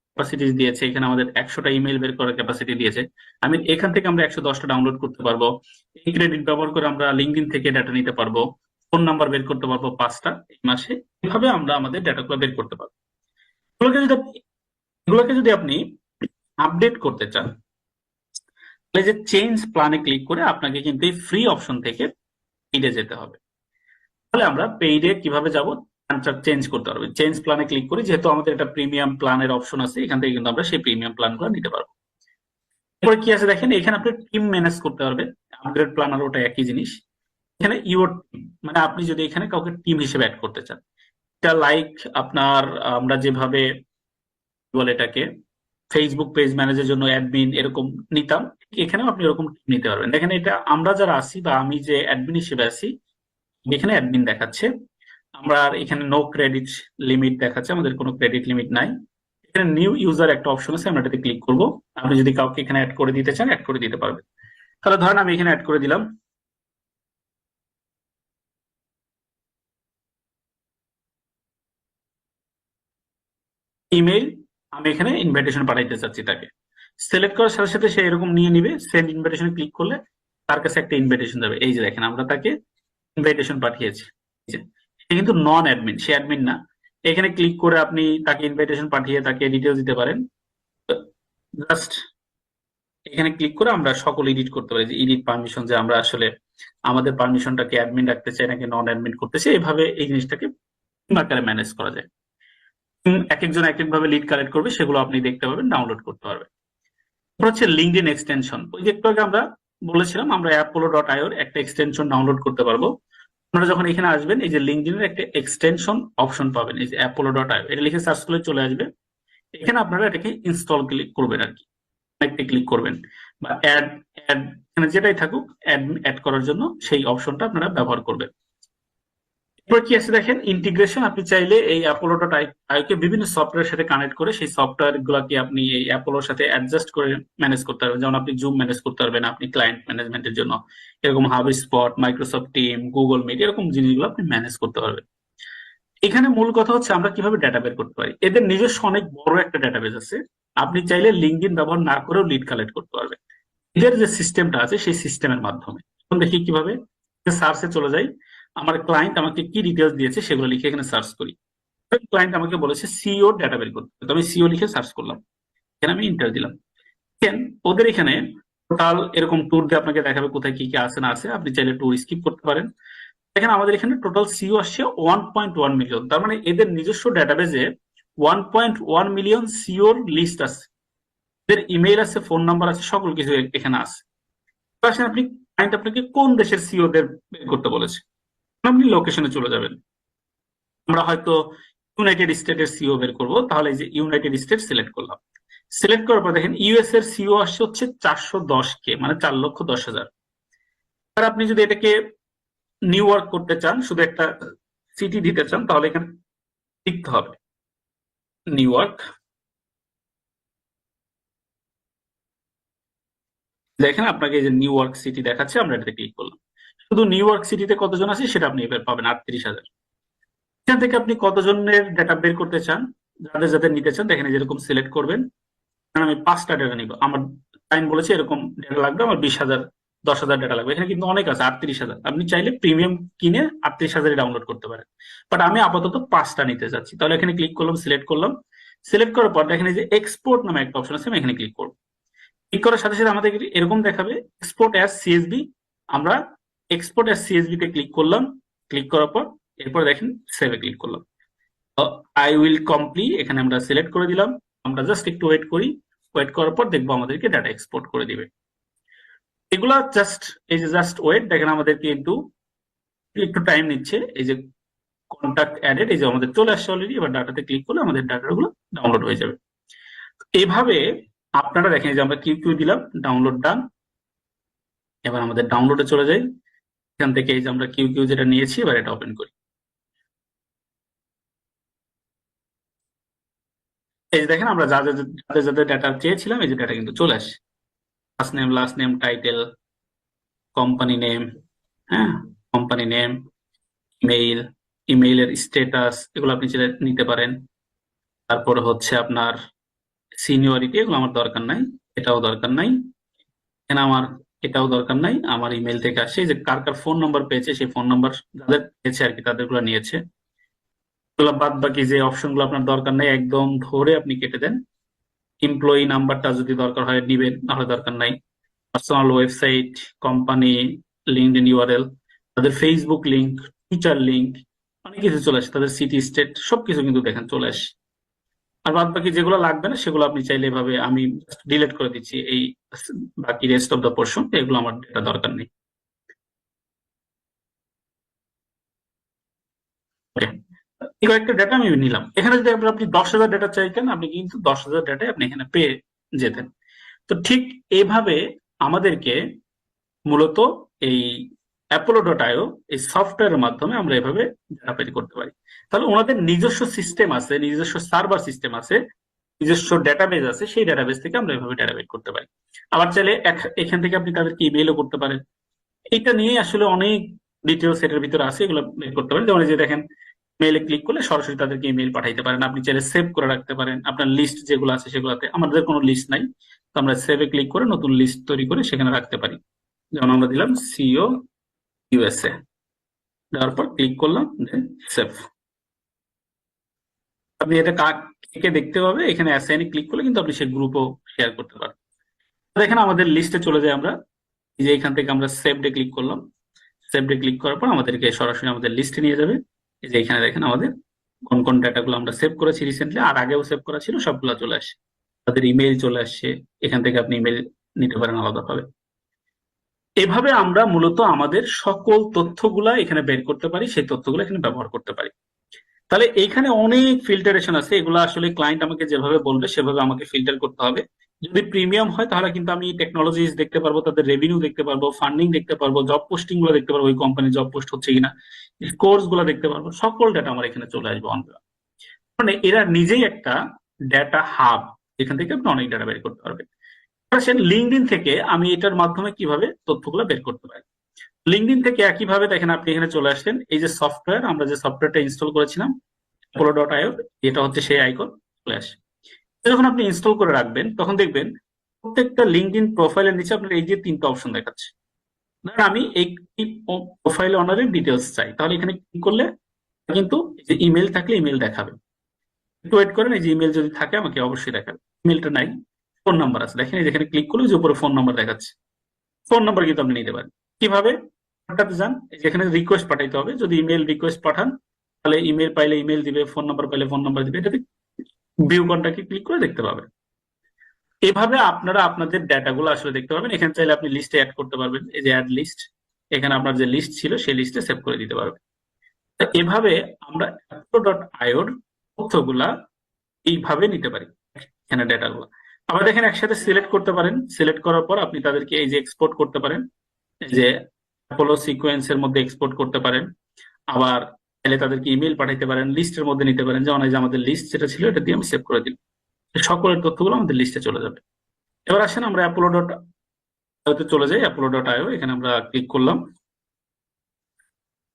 ক্যাপাসিটি দিয়েছে, এখানে আমাদের 100টা ইমেল বের করার ক্যাপাসিটি দিয়েছে। আমি এখান থেকে আমরা 110টা ডাউনলোড করতে পারবো। এই ক্রেডিট ব্যবহার করে আমরা লিঙ্কডইন থেকে ডাটা নিতে পারবো, ফোন নাম্বার বের করতে পারবো 5টা এই মাসে। এভাবে আমরা আমাদের ডাটাগুলো বের করতে পারবো। এগুলোকে যদি আপনি আপডেট করতে চান তাহলে যে চেঞ্জ প্ল্যানে ক্লিক করে আপনাকে কিন্তু এই ফ্রি অপশন থেকে পেইডে যেতে হবে। তাহলে আমরা পেইডে কিভাবে যাব, চেঞ্জ করতে পারবো। চেঞ্জ প্ল্যানে ক্লিক করি, যেহেতু আমাদের একটা প্রিমিয়াম প্ল্যানের অপশন আছে, এখান থেকে কিন্তু আমরা সেই প্রিমিয়াম প্ল্যানগুলো নিতে পারবো। এরপরে কি আছে দেখেন, এখানে আপনি টিম ম্যানেজ করতে পারবেন। আপগ্রেড প্ল্যান আর ওটা একই জিনিস। এখানে ইউর টিম, মানে আপনি যদি এখানে কাউকে টিম হিসেবে অ্যাড করতে চান, এটা লাইক আপনার আমরা যেভাবে বলে এটাকে ফেসবুক পেজ ম্যানেজের জন্য অ্যাডমিন এরকম নিতাম, এখানেও আপনি এরকম নিতে পারবেন। দেখেন এটা আমরা যারা আছি বা আমি যে অ্যাডমিন হিসেবে আছি, এখানে অ্যাডমিন দেখাচ্ছে। আমরা আর এখানে নো ক্রেডিট লিমিট দেখাচ্ছে, আমাদের কোনো ক্রেডিট লিমিট নাই। এখানে নিউ ইউজার একটা অপশন আছে, আমরা এটাতে ক্লিক করব। আপনি যদি কাউকে এখানে অ্যাড করে দিতে চান অ্যাড করে দিতে পারবেন। তাহলে ধরেন আমি এখানে অ্যাড করে দিলাম। ইমেইল, আমি এখানে ইনভাইটেশন পাঠাইতে চাচ্ছি তাকে। সিলেক্ট করার সাথে সাথে সে এরকম নিয়ে নিবে। সেন্ড ইনভাইটেশন ক্লিক করলে তার কাছে একটা ইনভাইটেশন যাবে। এই যে দেখেন আমরা তাকে ইনভাইটেশন পাঠিয়েছি। এই যে, সে কিন্তু নন অ্যাডমিন, সে অ্যাডমিন না। এখানে ক্লিক করে আপনি তাকে ইনভাইটেশন পাঠিয়ে তাকে ডিটেলস দিতে পারেন। জাস্ট এখানে ক্লিক করে আমরা সকল এডিট করতে পারি, যে এডিট পারমিশন, যে আমরা আসলে আমাদের পারমিশনটাকে অ্যাডমিন রাখতে চাই নাকি নন অ্যাডমিন করতে চাই, এইভাবে এই জিনিসটাকে আকারে ম্যানেজ করা যায়। এক একজন এক এক ভাবে লিড কালেক্ট করবে, সেগুলো আপনি দেখতে পাবেন, ডাউনলোড করতে পারবেন। তারপর হচ্ছে লিঙ্কডইন এক্সটেনশন। ওই যে একটু আগে আমরা বলেছিলাম আমরা apollo.io এর একটা এক্সটেনশন ডাউনলোড করতে পারবো। আপনারা যখন এখানে আসবেন এই যে লিঙ্কডইনের একটা এক্সটেনশন অপশন পাবেন, এই যে apollo.io, এটা লিখে সার্চ করলে চলে আসবে। এখানে আপনারা এটাকে ইনস্টল ক্লিক করবেন আর কি, কানেক্টে ক্লিক করবেন, বা অ্যাড অ্যাড এখানে যেটাই থাকুক অ্যাড করার জন্য সেই অপশনটা আপনারা ব্যবহার করবেন। এরপর কি আছে দেখেন, ইন্টিগ্রেশন। আপনি চাইলে এই অ্যাপোলো ডট আইওকে বিভিন্ন সফটওয়্যারের সাথে কানেক্ট করে সেই সফটওয়্যার গুলাকে আপনি এই অ্যাপোলোর সাথে অ্যাডজাস্ট করে ম্যানেজ করতে পারবেন। যেমন আপনি জুম ম্যানেজ করতে পারবেন, আপনি ক্লায়েন্ট ম্যানেজমেন্টের জন্য এরকম HubSpot, Microsoft Team, Google Meet এরকম জিনিসগুলো আপনি ম্যানেজ করতে পারবেন। এখানে মূল কথা হচ্ছে আমরা কিভাবে ডেটা বের করতে পারি। এদের নিজস্ব অনেক বড় একটা ডেটাবেস আছে, আপনি চাইলে লিঙ্কডইন ব্যবহার না করেও লিড কালেক্ট করতে পারবেন এদের যে সিস্টেমটা আছে সেই সিস্টেমের মাধ্যমে। এখন দেখি কিভাবে। সার্চে চলে যাই, আমার ক্লায়েন্ট আমাকে কি ডিটেলস দিয়েছে সেগুলো লিখে এখানে সার্চ করি। ক্লায়েন্ট আমাকে বলেছে সিও ডেটা বের করতে, তো আমি সিও লিখে সার্চ করলাম, এখানে আমি ইন্টার দিলাম। দেখেন ওদের এখানে টোটাল এরকম ট্যুর দিয়ে আপনাকে দেখাবে কোথায় কি কি আছে না আছে, আপনি চাইলে ট্যুর স্কিপ করতে পারেন। দেখেন আমাদের এখানে টোটাল সিও আসছে 1.1 মিলিয়ন, তার মানে এদের নিজস্ব ডেটাবেজে 1.1 মিলিয়ন সিওর লিস্ট আছে, এদের ইমেইল আছে, ফোন নাম্বার আছে, সকল কিছু এখানে আছে। আসেন আপনি ক্লায়েন্ট আপনাকে কোন দেশের সিও দের বের করতে বলেছে, আপনি লোকেশনে চলে যাবেন। আমরা হয়তো ইউনাইটেড স্টেটের সিও বের করবো, তাহলে এই যে ইউনাইটেড স্টেট সিলেক্ট করলাম। সিলেক্ট করার পর দেখেন ইউএস এর সিও আসছে হচ্ছে 410K, মানে 4,10,000। আর আপনি যদি এটাকে নিউ ইয়র্ক করতে চান, শুধু একটা সিটি দিতে চান, তাহলে এখানে লিখতে হবে নিউ ইয়র্ক। দেখেন আপনাকে এই যে নিউ ইয়র্ক সিটি দেখাচ্ছে, আমরা এটাতে ক্লিক করলাম। শুধু নিউ ইয়র্ক সিটিতে কতজন আছে সেটা আপনি এবার পাবেন 38,000। এখান থেকে আপনি কতজনের ডেটা বের করতে চান, যাদের যাদের নিতে চান, দেখেন যেরকম সিলেক্ট করবেন। আমি 5টা ডেটা নিব, আমার ক্লায়েন্ট বলেছে এরকম ডেটা লাগবে, আমার 20,000 10,000 ডেটা লাগবে। এখানে কিন্তু অনেক আছে, 38,000। আপনি চাইলে প্রিমিয়াম কিনে 38,000 ডাউনলোড করতে পারেন, বাট আমি আপাতত 5টা নিতে চাচ্ছি। তাহলে এখানে ক্লিক করলাম, সিলেক্ট করলাম। সিলেক্ট করার পর দেখেন এই যে এক্সপোর্ট নামে একটা অপশন আছে, আমি এখানে ক্লিক করবো। ক্লিক করার সাথে সাথে আমাদের এরকম দেখাবে এক্সপোর্ট অ্যাজ সিএসভি। আমরা এক্সপোর্ট অ্যাজ সিএসভি তে ক্লিক করলাম। ক্লিক করার পর এরপর দেখেন সেভে ক্লিক করলাম। আই উইল কমপ্লিট, এখানে আমরা সিলেক্ট করে দিলাম। আমরা জাস্ট একটু ওয়েট করি, ওয়েট করার পর দেখবো আমাদেরকে ডাটা এক্সপোর্ট করে দিবে। এগুলা জাস্ট এই যে জাস্ট ওয়েট, দেখেন আমাদেরকে কিন্তু একটু টাইম নিচ্ছে। এই যে কন্টাক্ট অ্যাডেড, এই যে আমাদের চলে আসছে অলরেডি। এবার ডাটাতে ক্লিক করলে আমাদের ডাটাগুলো ডাউনলোড হয়ে যাবে। এইভাবে আপনারা দেখেন যে আমরা কিউ কিউ দিলাম, ডাউনলোড ডান। এবার আমাদের ডাউনলোডে চলে যাই, এখান থেকে এই যে আমরা কিউ কিউ যেটা নিয়েছি এবার এটা ওপেন করি। এই যে দেখেন আমরা যাদের যাদের ডাটা চেয়েছিলাম এই যে ডাটা কিন্তু চলে আসে। First name, last name, title, company name, হ্যাঁ কোম্পানি নেম, ইমেইল, ইমেইলের স্ট্যাটাস, এগুলো আপনি নিতে পারেন। তারপরে হচ্ছে আপনার সিনিয়রিটি, এগুলো আমার দরকার নাই, এটাও দরকার নাই, এখানে আমার এটাও দরকার নাই। আমার ইমেল থেকে আসে যে কার কার ফোন নাম্বার পেয়েছে, সেই ফোন নাম্বার যাদের পেয়েছে আর কি তাদের গুলো নিয়েছে। এগুলো বাদ বাকি যে অপশন গুলো আপনার দরকার নেই একদম ধরে আপনি কেটে দেন। এমপ্লয়ি নাম্বারটা যদি দরকার হয় নিবেন, নাহলে দরকার নাই। Personal website, company, LinkedIn URL, তাদের ফেসবুক লিংক, টুইটার লিংক, অনেক কিছু চলে আসে, তাদের সিটি স্টেট সবকিছু কিন্তু দেখেন চলে আসে। আর বাদ বাকি যেগুলো লাগবে না সেগুলো আপনি চাইলে এভাবে আমি ডিলিট করে দিচ্ছি, এই বাকি রেস্ট অফ দ্য পোর্শন এগুলো আমার ডেটা দরকার নেই। এই কয়েকটা ডেটা আমি নিলাম। এখানে যদি আপনি 10,000 ডেটা চাইতেন, আপনি কিন্তু 10,000 ডেটা আপনি এখানে পেয়ে যেতেন। তো ঠিক এইভাবে আমাদেরকে মূলত এই অ্যাপোলো.io এই সফটওয়্যারের মাধ্যমে আমরা এভাবে ডেটা বের করতে পারি। তাহলে ওনাদের নিজস্ব সিস্টেম আছে, নিজস্ব সার্ভার সিস্টেম আছে, নিজস্ব ডেটাবেজ আছে, সেই ডেটাবেজ থেকে আমরা এভাবে ডেটা বের করতে পারি। আবার চাইলে এখান থেকে আপনি তাদেরকে ইমেইলও করতে পারেন। এটা নিয়ে আসলে অনেক ডিটেলস এটার ভিতরে আছে, এগুলো বের করতে পারেন। যেমন এই যে দেখেন মেইলে ক্লিক করলে সরাসরি তাদেরকে ইমেইল পাঠাইতে পারেন। আপনি চাইলে সেভ করে রাখতে পারেন আপনার লিস্ট যেগুলো আছে সেগুলোতে। আমাদের কোনো লিস্ট নাই, তো আমরা সেভে ক্লিক করে নতুন লিস্ট তৈরি করে সেখানে রাখতে পারি। যেমন আমরা দিলাম সিও ইউএসএ, দেওয়ার পর ক্লিক করলাম, দেন সেভ। আপনি এটা কাকে দেখতে পাবে, এখানে অ্যাসাইনে ক্লিক করলে কিন্তু আপনি সেই গ্রুপও শেয়ার করতে পারেন। দেখেন আমাদের লিস্টে চলে যায়, আমরা এই যে এখান থেকে আমরা সেভডে ক্লিক করলাম। সেভডে ক্লিক করার পর আমাদেরকে সরাসরি আমাদের লিস্টে নিয়ে যাবে। এই যে এখানে দেখেন আমাদের কোন কোন ডাটাগুলো আমরা সেভ করেছি রিসেন্টলি, আর আগেও সেভ করা ছিল, সবগুলো চলে আসে। তাদের ইমেইল চলে আসছে, এখান থেকে আপনি ইমেইল নিতে পারেন আলাদাভাবে। এভাবে আমরা মূলত আমাদের সকল তথ্যগুলা এখানে বের করতে পারি, সেই তথ্যগুলো এখানে ব্যবহার করতে পারি। তাহলে এইখানে অনেক ফিল্টারেশন আছে, এগুলো আসলে ক্লায়েন্ট আমাকে যেভাবে বলবে সেভাবে আমাকে ফিল্টার করতে হবে। যদি প্রিমিয়াম হয় তাহলে কিন্তু আমি টেকনোলজিস দেখতে পারবো, তাদের রেভিনিউ দেখতে পারবো, ফান্ডিং দেখতে পারবো, জব পোস্টিং গুলো দেখতে পারবো, ওই কোম্পানি জব পোস্ট হচ্ছে কিনা, কোর্স গুলো দেখতে পারবো, সকল ডেটা আমার এখানে চলে আসবে অনগ্রাম। মানে এরা নিজেই একটা ডেটা হাব, এখান থেকে আপনি অনেক ডেটা বের করতে পারবেন। লিঙ্কডইন থেকে আমি এটার মাধ্যমে কিভাবে তথ্যগুলো বের করতে পারি। লিঙ্কডইন থেকে একইভাবে দেখেন আপনি এখানে চলে আসলেন, এই যে সফটওয়্যার, আমরা যে সফটওয়্যারটা ইনস্টল করেছিলাম apollo.io, এটা হচ্ছে সেই আইকন, চলে আসে। যখন আপনি ইনস্টল করে রাখবেন তখন দেখবেন প্রত্যেকটা লিঙ্কডইন প্রোফাইলের নিচে আপনার এই যে 3টা অপশন দেখাচ্ছে। ধরেন আমি এই প্রোফাইল অনারের ডিটেলস চাই, তাহলে এখানে ক্লিক করলে কিন্তু যে ইমেল থাকলে ইমেল দেখাবে। একটু ওয়েট করেন, এই যে ইমেল যদি থাকে আমাকে অবশ্যই দেখাবে। ইমেলটা নাই, ফোন নাম্বার আছে, দেখেন এই যেখানে ক্লিক করলে যে উপরে ফোন নাম্বার দেখাচ্ছে, ফোন নাম্বার কিন্তু আপনি নিতে পারেন। কিভাবে? পাঠাতে যান, যেখানে রিকোয়েস্ট পাঠাইতে হবে, যদি ইমেল রিকোয়েস্ট পাঠান তাহলে ইমেল পাইলে ইমেল দিবে, ফোন নাম্বার পাইলে ফোন নাম্বার দিবে, এটাতে ভিউ কন্টাক্টে ক্লিক করে দেখতে পাবেন। এভাবে আপনারা আপনাদের ডেটাগুলো আসলে দেখতে পাবেন। এখানে চাইলে আপনি লিস্টে অ্যাড করতে পারবেন, এই যে অ্যাড লিস্ট, এখানে আপনার যে লিস্ট ছিল সেই লিস্টে সেভ করে দিতে পারবেন। এভাবে আমরা apollo.io র তথ্যগুলা এইভাবে নিতে পারি, এখানে ডেটাগুলো। আবার দেখেন একসাথে সিলেক্ট করতে পারেন, সিলেক্ট করার পর আপনি তাদেরকে এই যে এক্সপোর্ট করতে পারেন, এই যে অ্যাপোলো সিকোয়েন্সের মধ্যে এক্সপোর্ট করতে পারেন। আবার চাইলে তাদেরকে ইমেল পাঠাইতে পারেন, লিস্টের মধ্যে নিতে পারেন, যেমন এই যে আমাদের লিস্ট যেটা ছিল এটা দিয়ে আমি সেভ করে দিলাম, সকলের তথ্যগুলো আমাদের লিস্টে চলে যাবে। এবার আসেন আমরা apollo.io তে চলে যাই। apollo.io, এখানে আমরা ক্লিক করলাম,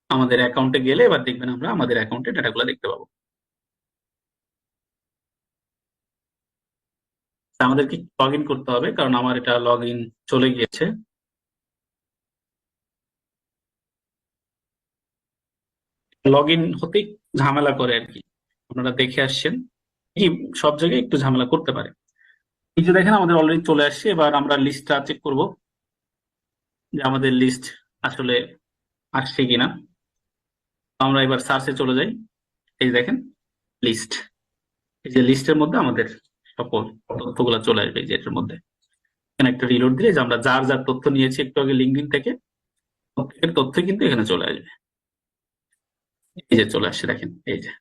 আমাদের অ্যাকাউন্টে গেলে এবার দেখবেন আমরা আমাদের অ্যাকাউন্টে ডেটাগুলো দেখতে পাবো। আমাদেরকে লগ ইন করতে হবে, কারণ আমার এটা লগ ইন চলে গিয়েছে। লগ ইন হতে ঝামেলা করে আর কি, আপনারা দেখে আসছেন কি সব জায়গায় একটু ঝামেলা করতে পারে। এই যে দেখেন আমাদের অলরেডি চলে আসছে। এবার আমরা লিস্টটা চেক করব যে আমাদের লিস্ট আসলে আসছে কিনা। আমরা এবার সার্চে চলে যাই, এই যে দেখেন লিস্ট, এই যে লিস্টের মধ্যে আমাদের সকল তথ্যগুলো চলে আসবে এই যে এটার মধ্যে। এখানে একটা রিলোড দিলে যে আমরা যার যার তথ্য নিয়েছি একটু আগে লিঙ্কডইন থেকে, প্রত্যেকের তথ্য কিন্তু এখানে চলে আসবে। এই যে চলে আসছে দেখেন, এই যে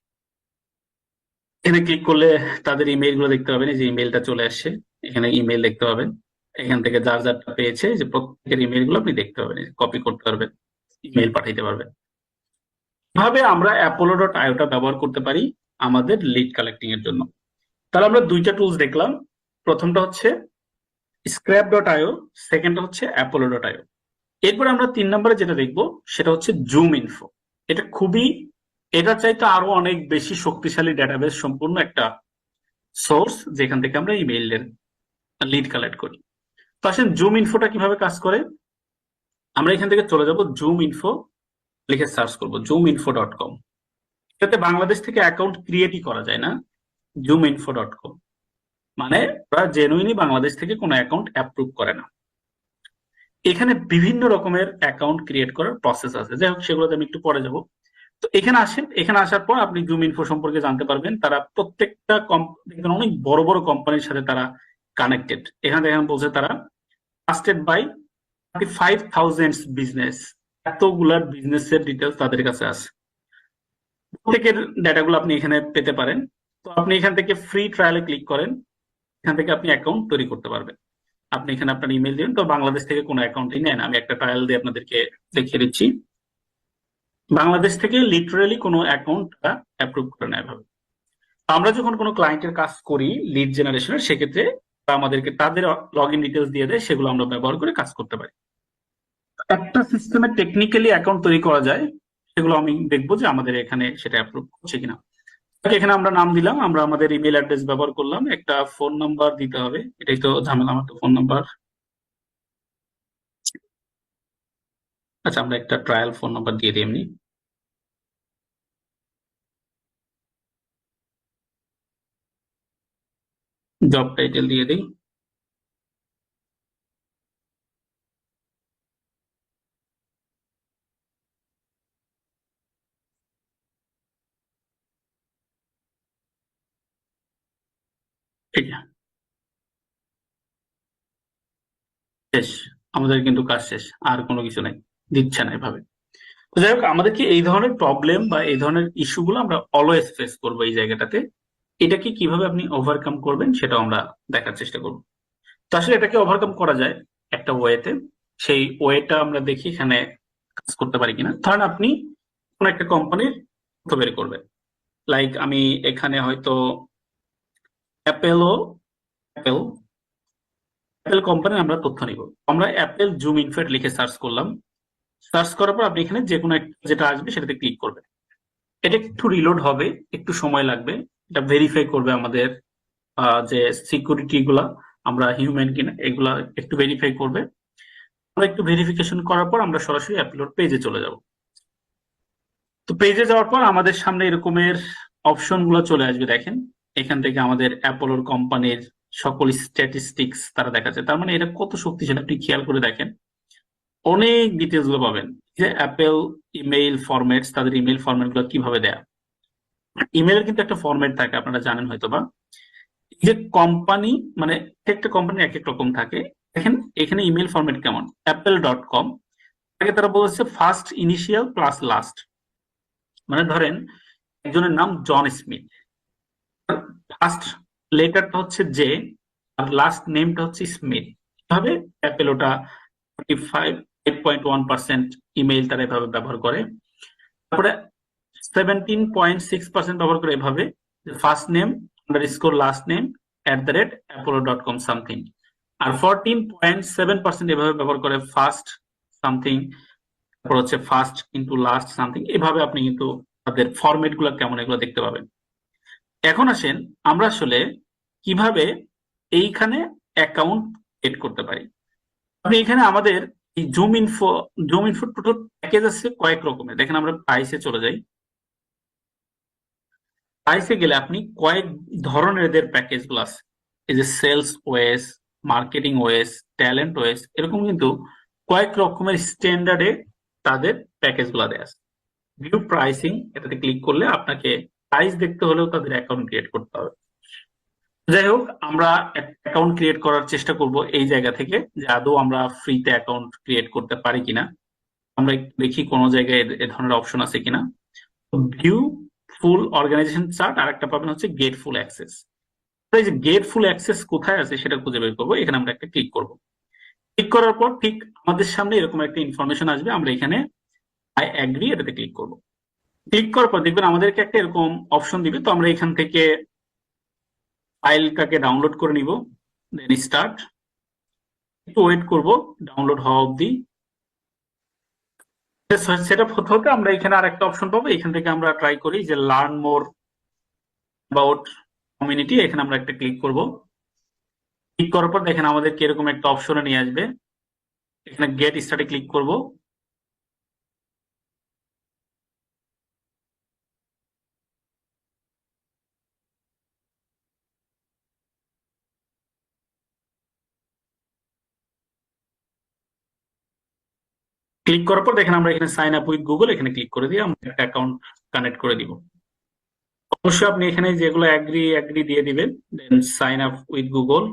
এখানে ক্লিক করলে তাদের ইমেইল গুলো দেখতে পাবেন, এই যে ইমেইলটা চলে আসছে, এখানে ইমেইল দেখতে পাবেন। এখান থেকে যার যারটা পেয়েছে যে প্রত্যেকের ইমেইল গুলো আপনি দেখতে পাবেন, কপি করতে পারবেন, ইমেইল পাঠাইতে পারবেন। এভাবে আমরা apollo.io টা ব্যবহার করতে পারি আমাদের লিড কালেক্টিং এর জন্য। তাহলে আমরা দুইটা টুলস দেখলাম, প্রথমটা হচ্ছে scrap.io, সেকেন্ডটা হচ্ছে apollo.io। এরপর আমরা 3 নম্বরে যেটা দেখবো সেটা হচ্ছে জুম ইনফো। এটা খুবই, এটার চাইতে আরো অনেক বেশি শক্তিশালী ডেটাবেস সম্পূর্ণ একটা সোর্স, যেখান থেকে আমরা ইমেইলের লিড কালেক্ট করি। তো আসেন জুম ইনফোটা কিভাবে কাজ করে। আমরা এখান থেকে চলে যাব জুম ইনফো, লিখে সার্চ করব zoominfo.com। এটাতে বাংলাদেশ থেকে অ্যাকাউন্ট ক্রিয়েটই করা যায় না, zoominfo.com মানে ওরা জেনুইনলি বাংলাদেশ থেকে কোনো অ্যাকাউন্ট অ্যাপ্রুভ করে না। এখানে বিভিন্ন রকমের অ্যাকাউন্ট ক্রিয়েট করার প্রসেস আছে, যাই হোক সেগুলোতে আমি একটু পরে যাব। তো এখানে আসেন, এখানে আসার পর আপনি জুম ইনফো সম্পর্কে জানতে পারবেন। তারা প্রত্যেকটা দেখবেন অনেক বড় বড় কোম্পানির সাথে তারা কানেক্টেড। এখানে দেখেন বলছে তারা ট্রাস্টেড বাই 35,000 বিজনেস, এতগুলার বিজনেসের ডিটেলস তাদের কাছে আছে। প্রত্যেকের ডেটাগুলো আপনি এখানে পেতে পারেন। তো আপনি এখান থেকে ফ্রি ট্রায়ালে ক্লিক করেন, এখান থেকে আপনি অ্যাকাউন্ট তৈরি করতে পারবেন। আপনি এখানে আপনার ইমেল দিবেন, তো বাংলাদেশ থেকে কোনো অ্যাকাউন্টই নেন, আমি একটা ট্রায়াল দিয়ে আপনাদেরকে দেখিয়ে দিচ্ছি। বাংলাদেশ থেকে লিটারেলি কোনো অ্যাকাউন্ট অ্যাপ্রুভ করে না এভাবে। আমরা যখন কোনো ক্লায়েন্টের কাজ করি লিড জেনারেশনের, সেক্ষেত্রে আমাদেরকে তাদের লগ ইন ডিটেলস দিয়ে দেয়, সেগুলো আমরা ব্যবহার করে কাজ করতে পারি। একটা সিস্টেমে টেকনিক্যালি অ্যাকাউন্ট তৈরি করা যায়, সেগুলো আমি দেখবো যে আমাদের এখানে সেটা অ্যাপ্রুভ করছে কিনা। এখানে আমরা নাম দিলাম, আমরা আমাদের ইমেল অ্যাড্রেস ব্যবহার করলাম, একটা ফোন নাম্বার দিতে হবে, এটাই তো ঝামেলা, আমার তো ফোন নাম্বার। আচ্ছা, আমরা একটা ট্রায়াল ফোন নাম্বার দিয়ে দিই এমনি। জব টাইটেল দিয়ে দিই, এই যে শেষ, আমাদের কিন্তু কাজ শেষ, আর কোনো কিছু নাই, দিচ্ছে না এভাবে। তো যাই হোক, আমাদেরকে এই ধরনের প্রবলেম বা এই ধরনের ইস্যুগুলো আমরা অলওয়েজ ফেস করবো এই জায়গাটাতে। এটাকে কিভাবে আপনি ওভারকাম করবেন সেটাও আমরা দেখার চেষ্টা করবো। তো আসলে এটাকে ওভারকাম করা যায় একটা ওয়েতে। সেই ওয়েটা আমরা দেখি এখানে কাজ করতে পারি কিনা। ধরেন আপনি কোন একটা কোম্পানির তথ্য বের করবেন, লাইক আমি এখানে হয়তো অ্যাপেলও অ্যাপেল অ্যাপেল কোম্পানির আমরা তথ্য নিব। আমরা অ্যাপেল জুম ইনফেট লিখে সার্চ করলাম। সার্চ করার পর আপনি এখানে যে কোনো একটা যেটা আসবে সেটাতে ক্লিক করবেন। এটা একটু রিলোড হবে, একটু সময় লাগবে। এটা ভেরিফাই করবে আমাদের যে সিকিউরিটি গুলা আমরা হিউম্যান কিনা এগুলা একটু ভেরিফাই করবে। আমরা একটু ভেরিফিকেশন করার পর আমরা সরাসরি অ্যাপলোড পেজে চলে যাব। তো পেজে যাওয়ার পর আমাদের সামনে এরকমের অপশন গুলো চলে আসবে। দেখেন এখান থেকে আমাদের অ্যাপোলোর কোম্পানির সকল স্ট্যাটিস্টিক্স তারা দেখাচ্ছে। তার মানে এটা কত শক্তিশালী আপনি খেয়াল করে দেখেন, অনেক ডিটেলস গুলো পাবেন। যে অ্যাপেল ইমেইল ফরম্যাটস, তাদের ইমেইল ফরম্যাট গুলো কিভাবে দেয়া। ইমেইলের কিন্তু একটা ফরম্যাট থাকে, আপনারা জানেন হয়তো বা। যে কোম্পানি মানে একটা কোম্পানি এক এক রকম থাকে। দেখেন এখানে ইমেল ফরম্যাট কেমন, apple.com তাকে তারা বলেছে ফার্স্ট ইনিশিয়াল প্লাস লাস্ট। মানে ধরেন একজনের নাম জন স্মিথ, ফার্স্ট লেটারটা হচ্ছে জে আর লাস্ট নেমটা হচ্ছে স্মিথ। এভাবে অ্যাপেল ওটা 5.1% ইমেইল তারা এভাবে ব্যবহার করে। তারপরে 17.6% ব্যবহার করে এভাবে, first name underscore last name @apollo.com something. আর 14.7% এভাবে ব্যবহার করে ফার্স্ট সামথিং, তারপর হচ্ছে ফার্স্ট ইন্টু লাস্ট সামথিং। এভাবে আপনি কিন্তু তাদের ফরম্যাট গুলো কেমন এগুলো দেখতে পাবেন। এখন আসেন আমরা আসলে কিভাবে এইখানে অ্যাকাউন্ট ক্রিয়েট করতে পারি। আপনি এখানে আমাদের এই জুম ইনফো টোটাল প্যাকেজ আছে কয়েক রকমের। দেখেন আমরা প্রাইসে চলে যাই। প্রাইসে গেলে আপনি কয়েক ধরনের এদের প্যাকেজ গুলো আছে। এই যে sales OS, marketing OS, talent OS, এরকম কিন্তু কয়েক রকমের স্ট্যান্ডার্ডে তাদের প্যাকেজ গুলা দেয়া আছে। ভিউ প্রাইসিং এটাতে ক্লিক করলে আপনাকে প্রাইস দেখতে হলেও তাদের অ্যাকাউন্ট ক্রিয়েট করতে হবে। যাই হোক, আমরা অ্যাকাউন্ট ক্রিয়েট করার চেষ্টা করব এই জায়গা থেকে যে আদৌ আমরা ফ্রিতে অ্যাকাউন্ট ক্রিয়েট করতে পারি কিনা। আমরা একটু দেখি কোনো জায়গায় এ ধরনের অপশন আছে কিনা। ভিউ ফুল অর্গানাইজেশন চার্ট, আর একটা পাবেন হচ্ছে গেট ফুল অ্যাক্সেস। এই যে গেট ফুল অ্যাক্সেস কোথায় আছে সেটা খুঁজে বের করবো। এখানে আমরা একটা ক্লিক করব। ক্লিক করার পর ঠিক আমাদের সামনে এরকম একটা ইনফরমেশন আসবে। আমরা এখানে আই অ্যাগ্রি এটাতে ক্লিক করব। ক্লিক করার পর দেখবেন আমাদেরকে একটা এরকম অপশন দিবে। তো আমরা এখান থেকে ফাইলটাকে ডাউনলোড করে নিব, দেন স্টার্ট। একটু ওয়েট করব ডাউনলোড হওয়া অবধি। সেটা হতে হতে আমরা এখানে আর একটা অপশন পাবো। এখান থেকে আমরা ট্রাই করি যে লার্ন মোর অ্যাবাউট কমিউনিটি। এখানে আমরা একটা ক্লিক করব। ক্লিক করার পর দেখেন আমাদেরকে এরকম একটা অপশনে নিয়ে আসবে। এখানে গেট স্টার্টে ক্লিক করব। ক্লিক করার পর দেখেন আমরা এখানে সাইন আপ উইথ গুগল এখানে ক্লিক করে দিয়ে আমরা একটা অ্যাকাউন্ট কানেক্ট করে দিব। অবশ্যই আপনি এখানে যেগুলো অ্যাগ্রি অ্যাগ্রি দিয়ে দিবেন, দেন সাইন আপ উইথ গুগল।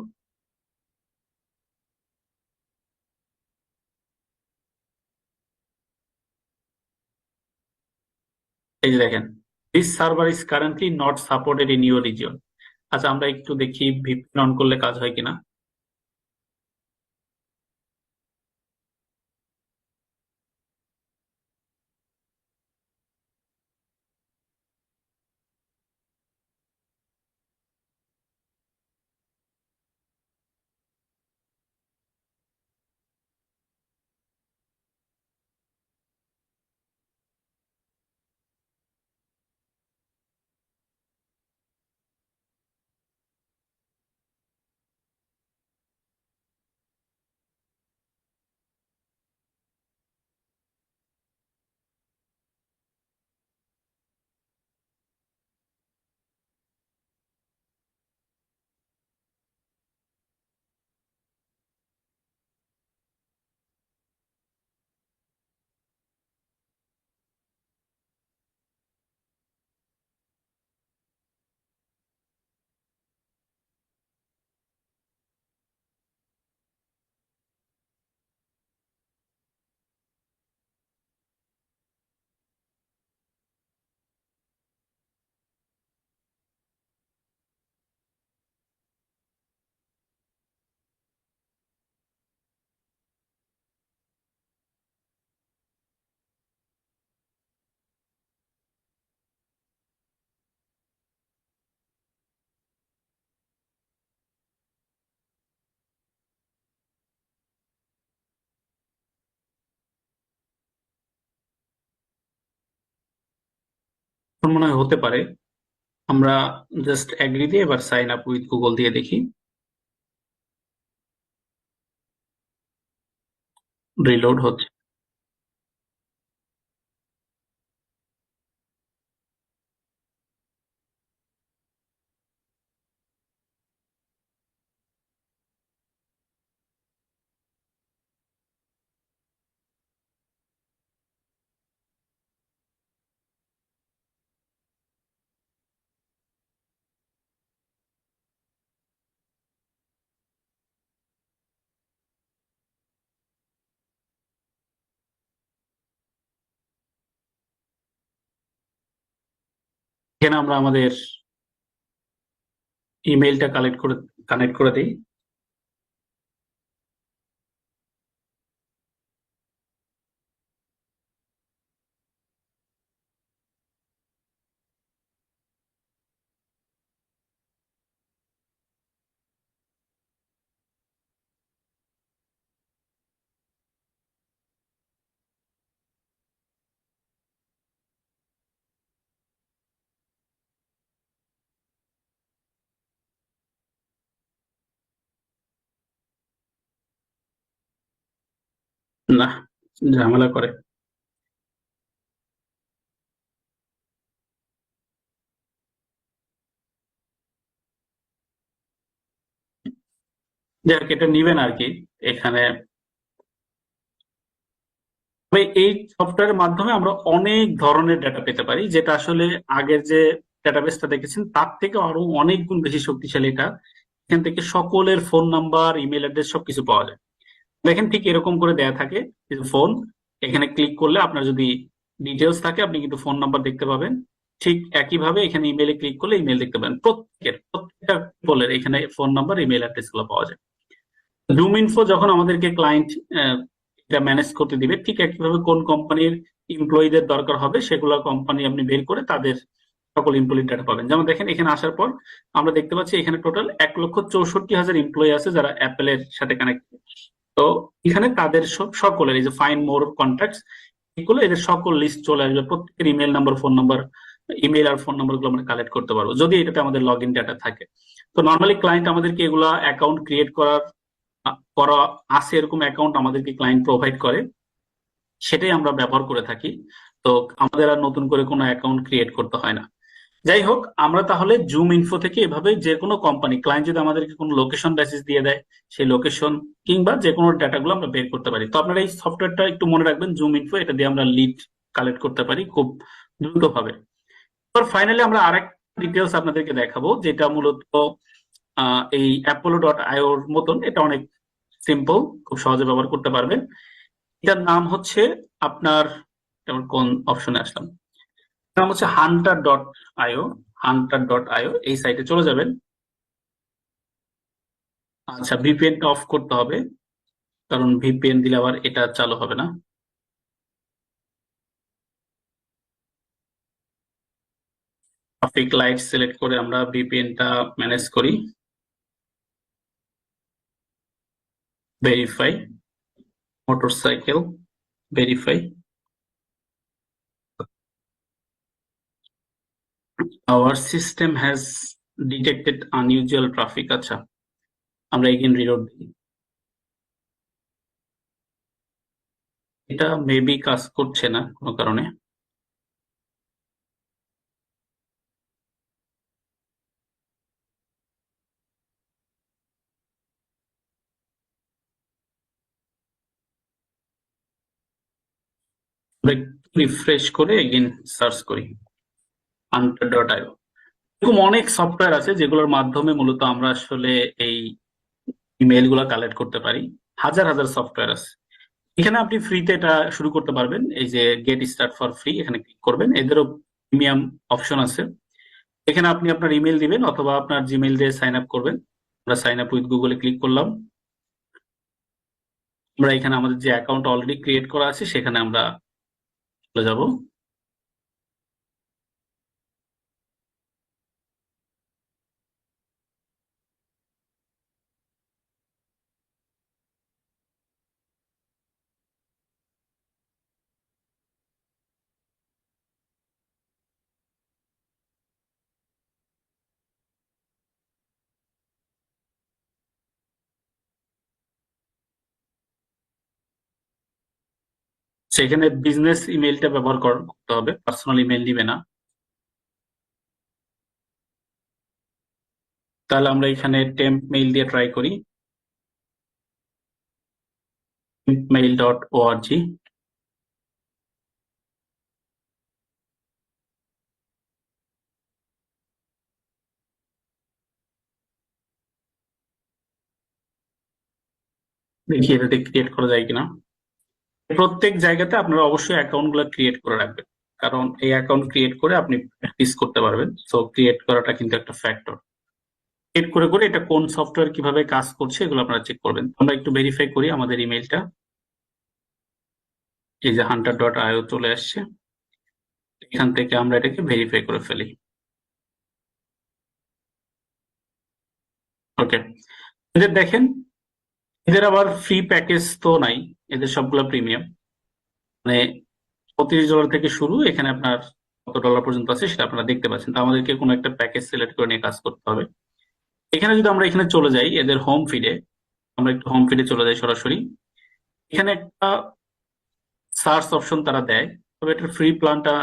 এই যে দেখেন this server is currently not supported in your region. আচ্ছা আমরা একটু দেখি ভিপিএন অন করলে কাজ হয় কিনা। আমার মনে হয় হতে পারে। আমরা জাস্ট অ্যাগ্রি দিয়ে এবার সাইন আপ উইথ গুগল দিয়ে দেখি। রিলোড হচ্ছে। এখানে আমরা আমাদের ইমেইলটা কানেক্ট করে দিই। না, ঝামেলা করে। যাক, এটা নিবেন আর কি। এখানে তবে এই সফটওয়্যারের মাধ্যমে আমরা অনেক ধরনের ডেটা পেতে পারি, যেটা আসলে আগের যে ডেটাবেসটা দেখেছেন তার থেকে আরো অনেক গুণ বেশি শক্তিশালী এটা। এখান থেকে সকলের ফোন নাম্বার, ইমেল অ্যাড্রেস সবকিছু পাওয়া যায়। দেখেন ঠিক এরকম করে দেয়া থাকে ফোন। এখানে ক্লিক করলে আপনার যদি ডিটেলস থাকে আপনি কিন্তু ফোন নাম্বার দেখতে পাবেন। ঠিক একইভাবে এখানে ইমেলে ক্লিক করলে ইমেল দেখতে পাবেন। প্রত্যেকটা বলের এখানে ফোন নাম্বার, ইমেল অ্যাড্রেস গুলো পাওয়া যায়। জুম ইনফো যখন আমাদেরকে ক্লায়েন্ট এটা ম্যানেজ করতে দিবে, ঠিক একইভাবে কোন কোম্পানির এমপ্লয়ীদের দরকার হবে সেগুলো কোম্পানি আপনি বের করে তাদের সকল এমপ্লয়ি ডাটা পাবেন। যেমন দেখেন এখানে আসার পর আমরা দেখতে পাচ্ছি এখানে টোটাল 1,64,000 এমপ্লয়ি আছে যারা অ্যাপেলের সাথে কানেক্ট। তো এখানে তাদের সকলের এই যে ফাইন্ড মোর কন্ট্যাক্টস, এগুলো এদের সকল লিস্ট চলে আসবে। প্রত্যেকের email number, phone number, email আর ফোন নাম্বার গুলো আমরা কালেক্ট করতে পারবো যদি এটাতে আমাদের লগ ইন ডাটা থাকে। তো নর্মালি ক্লায়েন্ট আমাদেরকে এগুলা অ্যাকাউন্ট ক্রিয়েট করা আছে, এরকম অ্যাকাউন্ট আমাদেরকে ক্লায়েন্ট প্রোভাইড করে, সেটাই আমরা ব্যবহার করে থাকি। তো আমাদের আর নতুন করে কোনো অ্যাকাউন্ট ক্রিয়েট করতে হয় না। যাই হোক, আমরা তাহলে জুম ইনফো থেকে এভাবে যে কোনো কোম্পানি ক্লায়েন্ট যদি আমাদেরকে কোনো লোকেশন মেসেজ দিয়ে দেয়, সেই লোকেশন কিংবা যে কোনো ডাটাগুলো আমরা বের করতে পারি। তো আপনারা এই সফটওয়্যারটা একটু মনে রাখবেন, জুম ইনফো, এটা দিয়ে আমরা লিড কালেক্ট করতে পারি খুব দ্রুতভাবে। এবার ফাইনালি আমরা আরেক ডিটেলস আপনাদেরকে দেখাবো, যেটা মূলত এই apollo.io এর মতন। এটা অনেক সিম্পল, খুব সহজে ব্যবহার করতে পারবেন। এটার নাম হচ্ছে আপনার, যেমন কোন অপশনে আসলাম, নাম হচ্ছে hunter.io। hunter.io এই সাইটে চলে যাবেন। আচ্ছা, ভিপিএনটা অফ করতে হবে, কারণ ভিপিএন দিলে আবার এটা চালু হবে না। ট্রাফিক লাইট সিলেক্ট করে আমরা ভিপিএনটা ম্যানেজ করি। Verify, motorcycle, verify. Hour system has detected unusual traffic. আচ্ছা, আমরা এগেন রিলোড দিই। এটা মেবি কাজ করছে না কোনো কারণে। রিফ্রেশ করে এগেন সার্চ করি hunter.io। এরকম অনেক সফটওয়্যার আছে যেগুলোর মাধ্যমে মূলত আমরা আসলে এই ইমেল গুলা কালেক্ট করতে পারি। হাজার হাজার সফটওয়্যার আছে। এখানে আপনি ফ্রিতে এটা শুরু করতে পারবেন। এই যে গেট স্টার্ট ফর ফ্রি, এখানে ক্লিক করবেন। এদেরও প্রিমিয়াম অপশন আছে। এখানে আপনি আপনার ইমেল দিবেন অথবা আপনার জিমেইল দিয়ে সাইন আপ করবেন। আমরা সাইন আপ উইথ গুগলে ক্লিক করলাম। আমরা এখানে আমাদের যে অ্যাকাউন্ট অলরেডি ক্রিয়েট করা আছে সেখানে আমরা চলে যাব। সেখানে বিজনেস ইমেইলটা ব্যবহার করতে হবে, পার্সোনাল ইমেইল নিবে না। তাহলে আমরা এখানে টেম্প মেইল দিয়ে ট্রাই করি, tempmail.org। দেখি এটাতে ক্রিয়েট করা যায় কিনা। প্রত্যেক জায়গাতে আপনারা অবশ্যই অ্যাকাউন্ট গুলো ক্রিয়েট করে রাখবেন, কারণ এই অ্যাকাউন্ট ক্রিয়েট করে আপনি প্র্যাকটিস করতে পারবেন। সো ক্রিয়েট করাটা কিন্তু একটা ফ্যাক্টর। ক্রিয়েট করে করে এটা কোন সফটওয়্যার কিভাবে কাজ করছে এগুলো আপনারা চেক করবেন। আমরা একটু ভেরিফাই করি আমাদের ইমেইলটা। এই যে hunter.io চলে আসছে, এখান থেকে আমরা এটাকে ভেরিফাই করে ফেলি। ওকে, এদের দেখেন, এদের আবার ফ্রি প্যাকেজ তো নাই, এদের সবগুলো প্রিমিয়াম। মানে $35 থেকে শুরু, এখানে আপনার কত ডলার পর্যন্ত আছে সেটা আপনারা দেখতে পাচ্ছেন। তো আমাদেরকে কোনো একটা প্যাকেজ সিলেক্ট করে নিয়ে কাজ করতে হবে। এখানে যদি আমরা এখানে চলে যাই এদের হোম ফিডে, আমরা একটু হোম ফিডে চলে যাই সরাসরি। এখানে একটা সার্চ অপশন তারা দেয়, তবে এটা ফ্রি প্ল্যানটা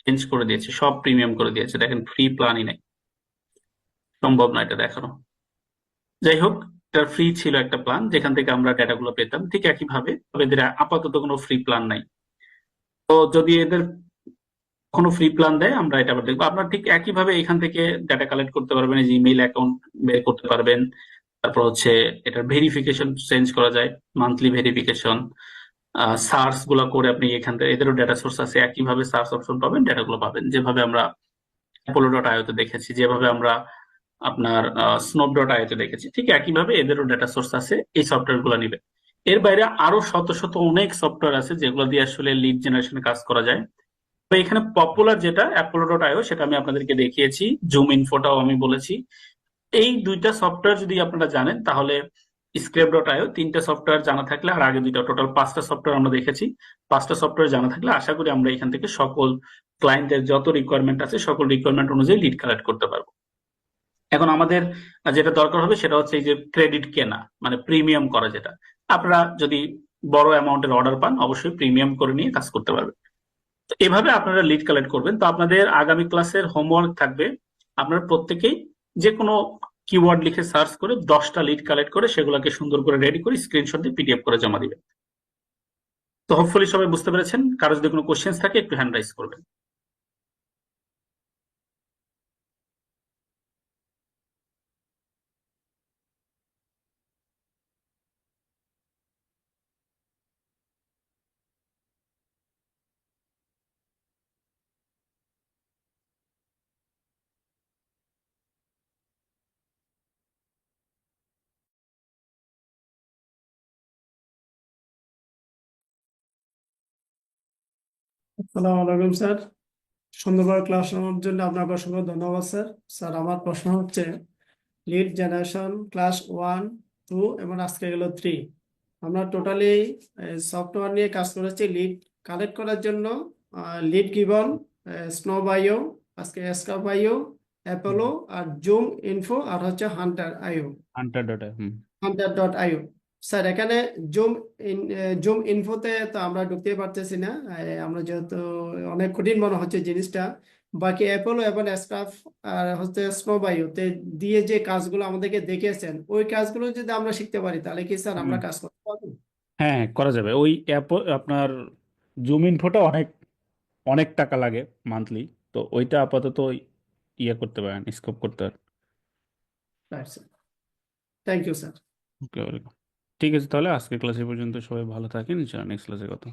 চেঞ্জ করে দিয়েছে, সব প্রিমিয়াম করে দিয়েছে। দেখেন ফ্রি প্ল্যানই নেই, সম্ভব না এটা দেখানো। যাই হোক, এটা ফ্রি ছিল একটা প্ল্যান যেখান থেকে আমরা ডেটাগুলো পেতাম, ঠিক একইভাবে। তবে এদের আপাতত কোনো ফ্রি প্ল্যান নাই। তো যদি এদের কোনো ফ্রি প্ল্যান দেয় আমরা এটা আবার দেখবো। আপনার ঠিক একইভাবে এখান থেকে ডাটা কালেক্ট করতে পারবেন, এই যে ইমেইল অ্যাকাউন্ট বের করতে পারবেন। তারপর হচ্ছে এটার ভেরিফিকেশন চেঞ্জ করা যায়, মান্থলি ভেরিফিকেশন। সার্চ গুলা করে আপনি এখান থেকে, এদেরও ডেটা সোর্স আছে, একইভাবে সার্চ অপশন পাবেন, ডেটাগুলো পাবেন। যেভাবে আমরা apollo.io তে দেখেছি, যেভাবে আমরা আপনার snop.io তে দেখেছি, ঠিক একইভাবে এদেরও ডেটা সোর্স আছে, এই সফটওয়্যার গুলো নিবে। এর বাইরে আরো শত শত অনেক সফটওয়্যার আছে যেগুলো দিয়ে আসলে লিড জেনারেশনে কাজ করা যায়। তো এখানে পপুলার যেটা apollo.io, সেটা আমি আপনাদেরকে দেখিয়েছি, জুম ইনফোটাও আমি বলেছি। এই দুইটা সফটওয়্যার যদি আপনারা জানেন তাহলে scrape.io, তিনটা সফটওয়্যার জানা থাকলে, আর আগে দুইটা, টোটাল 5টা সফটওয়্যার আমরা দেখেছি। 5টা সফটওয়্যার জানা থাকলে আশা করি আমরা এখান থেকে সকল ক্লায়েন্টের যত রিকোয়ারমেন্ট আছে সকল রিকোয়ারমেন্ট অনুযায়ী লিড কালেক্ট করতে পারবো। এখন আমাদের যেটা দরকার হবে সেটা হচ্ছে এই যে ক্রেডিট কেনা, মানে প্রিমিয়াম করা। যেটা আপনারা যদি বড় অ্যামাউন্টের অর্ডার পান অবশ্যই প্রিমিয়াম করে নিয়ে কাজ করতে পারবেন। তো এভাবে আপনারা লিড কালেক্ট করবেন। তো আপনাদের আগামী ক্লাসের হোমওয়ার্ক থাকবে, আপনারা প্রত্যেকেই যে কোনো কিওয়ার্ড লিখে সার্চ করে 10টা লিড কালেক্ট করে সেগুলোকে সুন্দর করে রেডি করে স্ক্রিনশট দিয়ে পিডিএফ করে জমা দিবেন। তো হোপফুলি সবাই বুঝতে পেরেছেন। কারো যদি কোনো কোশ্চেন্স থাকে একটু হ্যান্ড রাইজ করবেন। আসসালামু আলাইকুম স্যার, সুন্দরভাবে ক্লাস নেওয়ার জন্য আপনাকে অসংখ্য ধন্যবাদ স্যার। স্যার, আমার প্রশ্ন হচ্ছে লিড জেনারেশন ক্লাস 1, 2 এবং আজকে গেল 3, আমরা টোটালি সফটওয়্যার নিয়ে কাজ করেছি লিড কালেক্ট করার জন্য। লিড গিবন, স্নোবাইও, আজকে এসকাবাইও, অ্যাপোলো, আর জুম ইনফো, আর হচ্ছে হান্টার.io। hunter.io। হান্টার.io। স্যার, এখানে জুম জুম ইনফোতে তো আমরা ঢুকতে পারতেছি না, আমরা যেহেতু অনেক কঠিন মনে হচ্ছে জিনিসটা। বাকি অ্যাপোলো এবং স্টাফ আর হচ্ছে স্নোবাইওতে দিয়ে যে কাজগুলো আমাদেরকে দেখিয়েছেন, ওই কাজগুলো যদি আমরা শিখতে পারি তাহলে কি স্যার আমরা কাজ করতে পারবো? হ্যাঁ, করা যাবে। ওই অ্যাপ আপনার জুম ইনফোটা অনেক অনেক টাকা লাগে মান্থলি, তো ওইটা আপাতত ইয়ে করতে পারেন, স্কোপ করতে পারেন। Right sir, thank you sir. Okay, welcome. ঠিক আছে, তাহলে আজকের ক্লাসে পর্যন্ত সবাই ভালো থাকেন, ইনশাআল্লাহ নেক্সট ক্লাসে কথা।